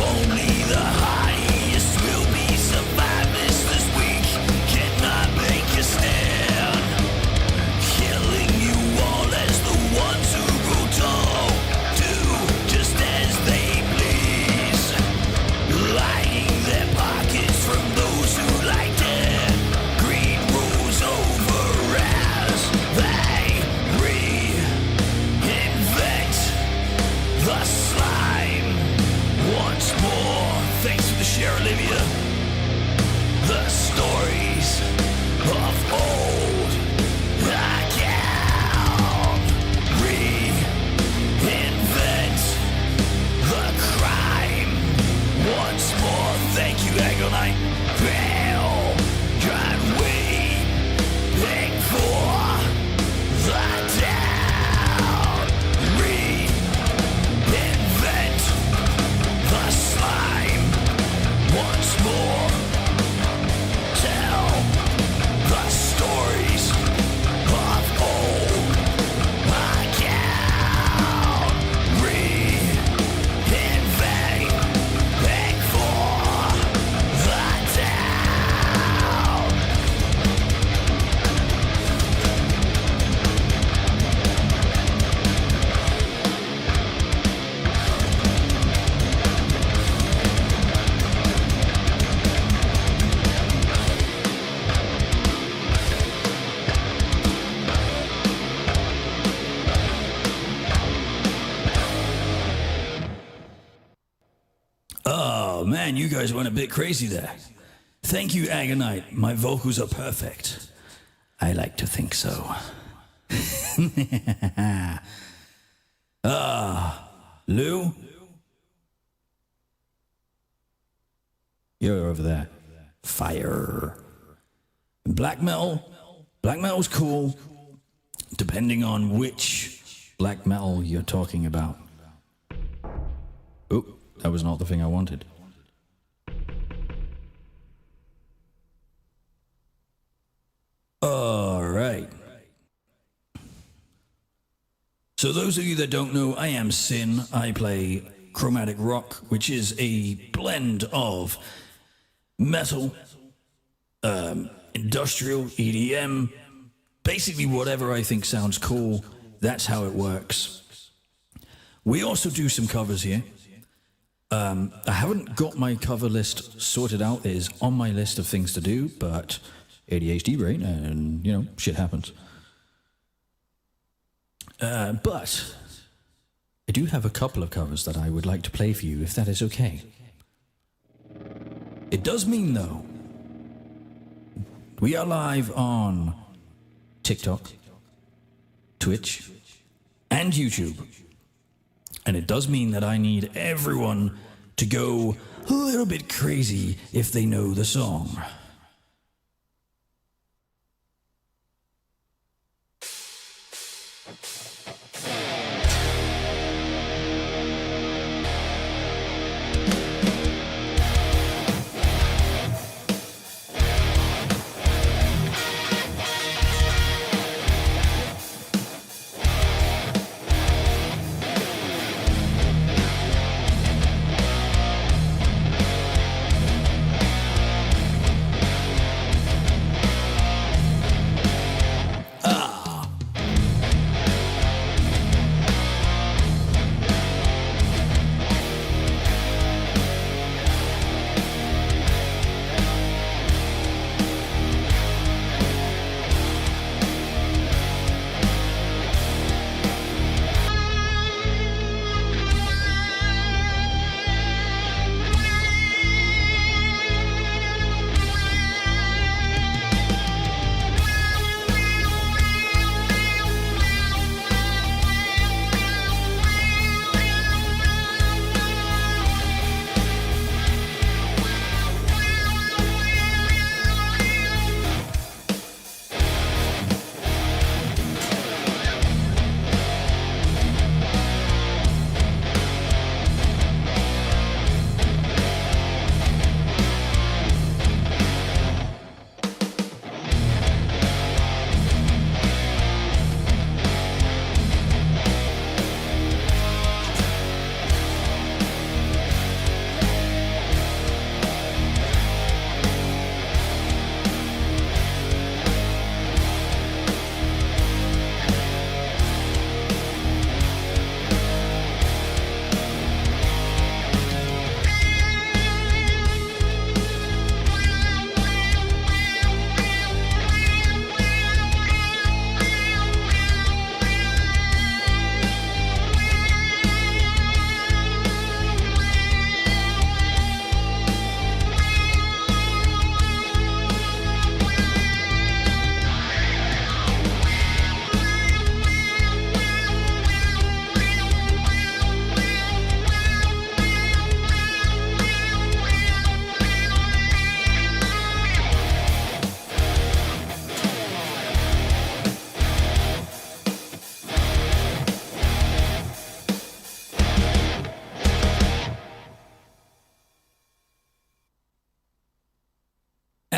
Only the highest will be survivors this week. Cannot make a stand. Killing you all as the ones who grow tall. Do just as they please. Lining their pockets from those who like it. Greed rules over as they reinvent the slime once more. Thanks for the share, Olivia. The stories of old again. Reinvent the crime once more. Thank you, Agonite. Pale, God, waiting for the down. Reinvent the slime once more. Tell the stories of old again. Reinvent for the down. Oh man, you guys went a bit crazy there. Thank you, Agonite. My vocals are perfect. I like to think so. Lou? You're over there. Fire. Black metal? Black metal's cool, depending on which black metal you're talking about. Oh, that was not the thing I wanted. All right. So those of you that don't know, I am Sin. I play Chromatic Rock, which is a blend of metal, industrial, EDM, basically whatever I think sounds cool. That's how it works. We also do some covers here. I haven't got my cover list sorted out. It is on my list of things to do, but ADHD brain, and you know, shit happens. But I do have a couple of covers that I would like to play for you, if that is okay. It does mean, though, we are live on TikTok, Twitch, and YouTube. And it does mean that I need everyone to go a little bit crazy if they know the song.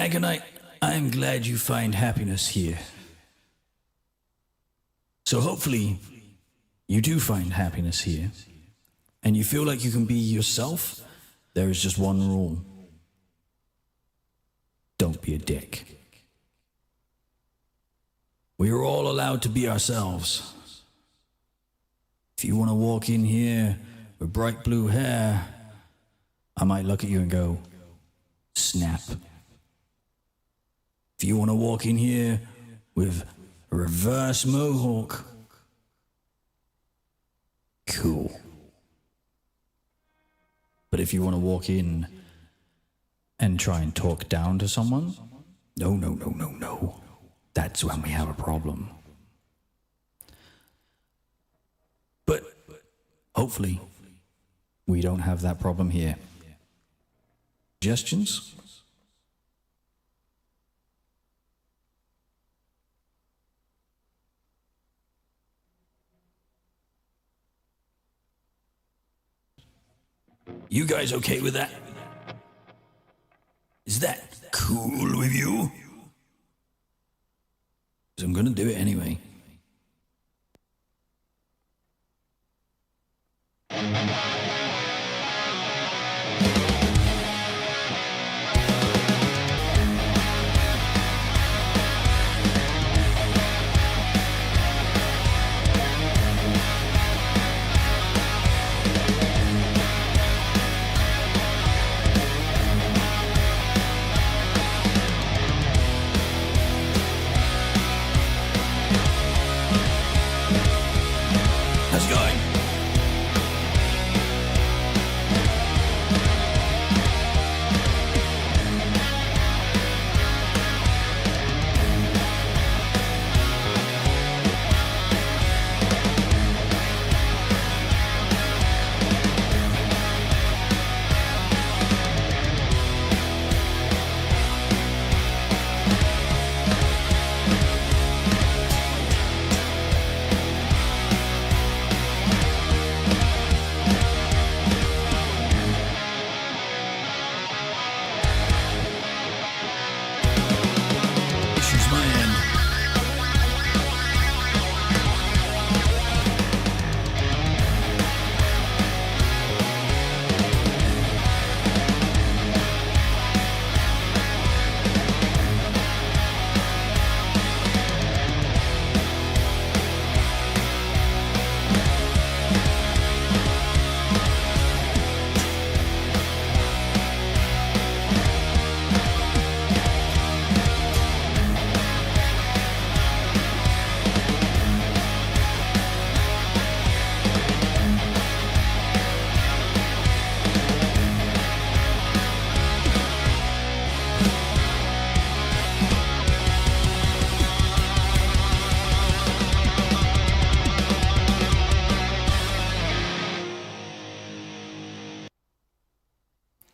Agonite, I am glad you find happiness here. So hopefully, you do find happiness here, and you feel like you can be yourself. There is just one rule. Don't be a dick. We are all allowed to be ourselves. If you want to walk in here with bright blue hair, I might look at you and go, snap. If you want to walk in here with a reverse mohawk, cool. But if you want to walk in and try and talk down to someone, no. That's when we have a problem. But hopefully, we don't have that problem here. Suggestions? You guys okay with that? Is that cool with you? 'Cause I'm gonna do it anyway. How's it going? Issues my end.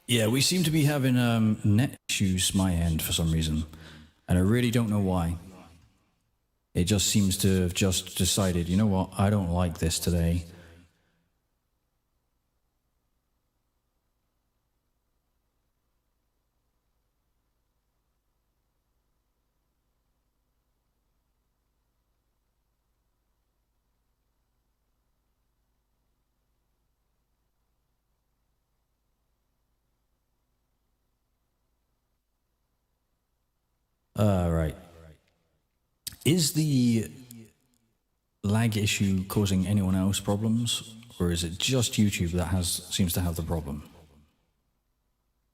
Yeah, we seem to be having net issues my end for some reason, and I really don't know why. It just seems to have just decided, you know what, I don't like this today. Right. Is the lag issue causing anyone else problems, or is it just YouTube that seems to have the problem?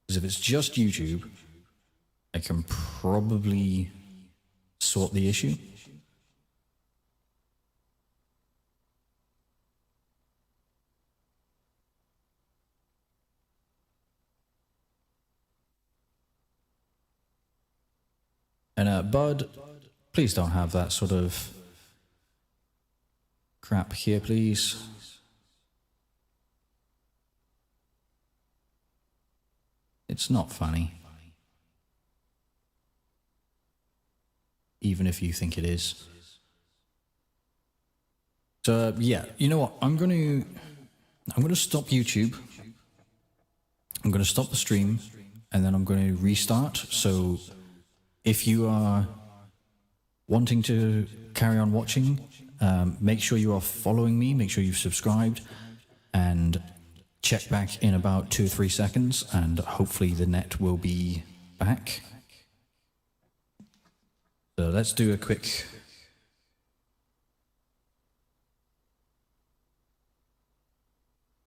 Because if it's just YouTube, I can probably sort the issue. And Bud, please don't have that sort of crap here, please. It's not funny. Even if you think it is. So yeah, you know what? I'm gonna stop YouTube. I'm gonna stop the stream, and then I'm gonna restart. So if you are wanting to carry on watching, make sure you are following me, make sure you've subscribed, and check back in about 2 or 3 seconds, and hopefully the net will be back. So let's do a quick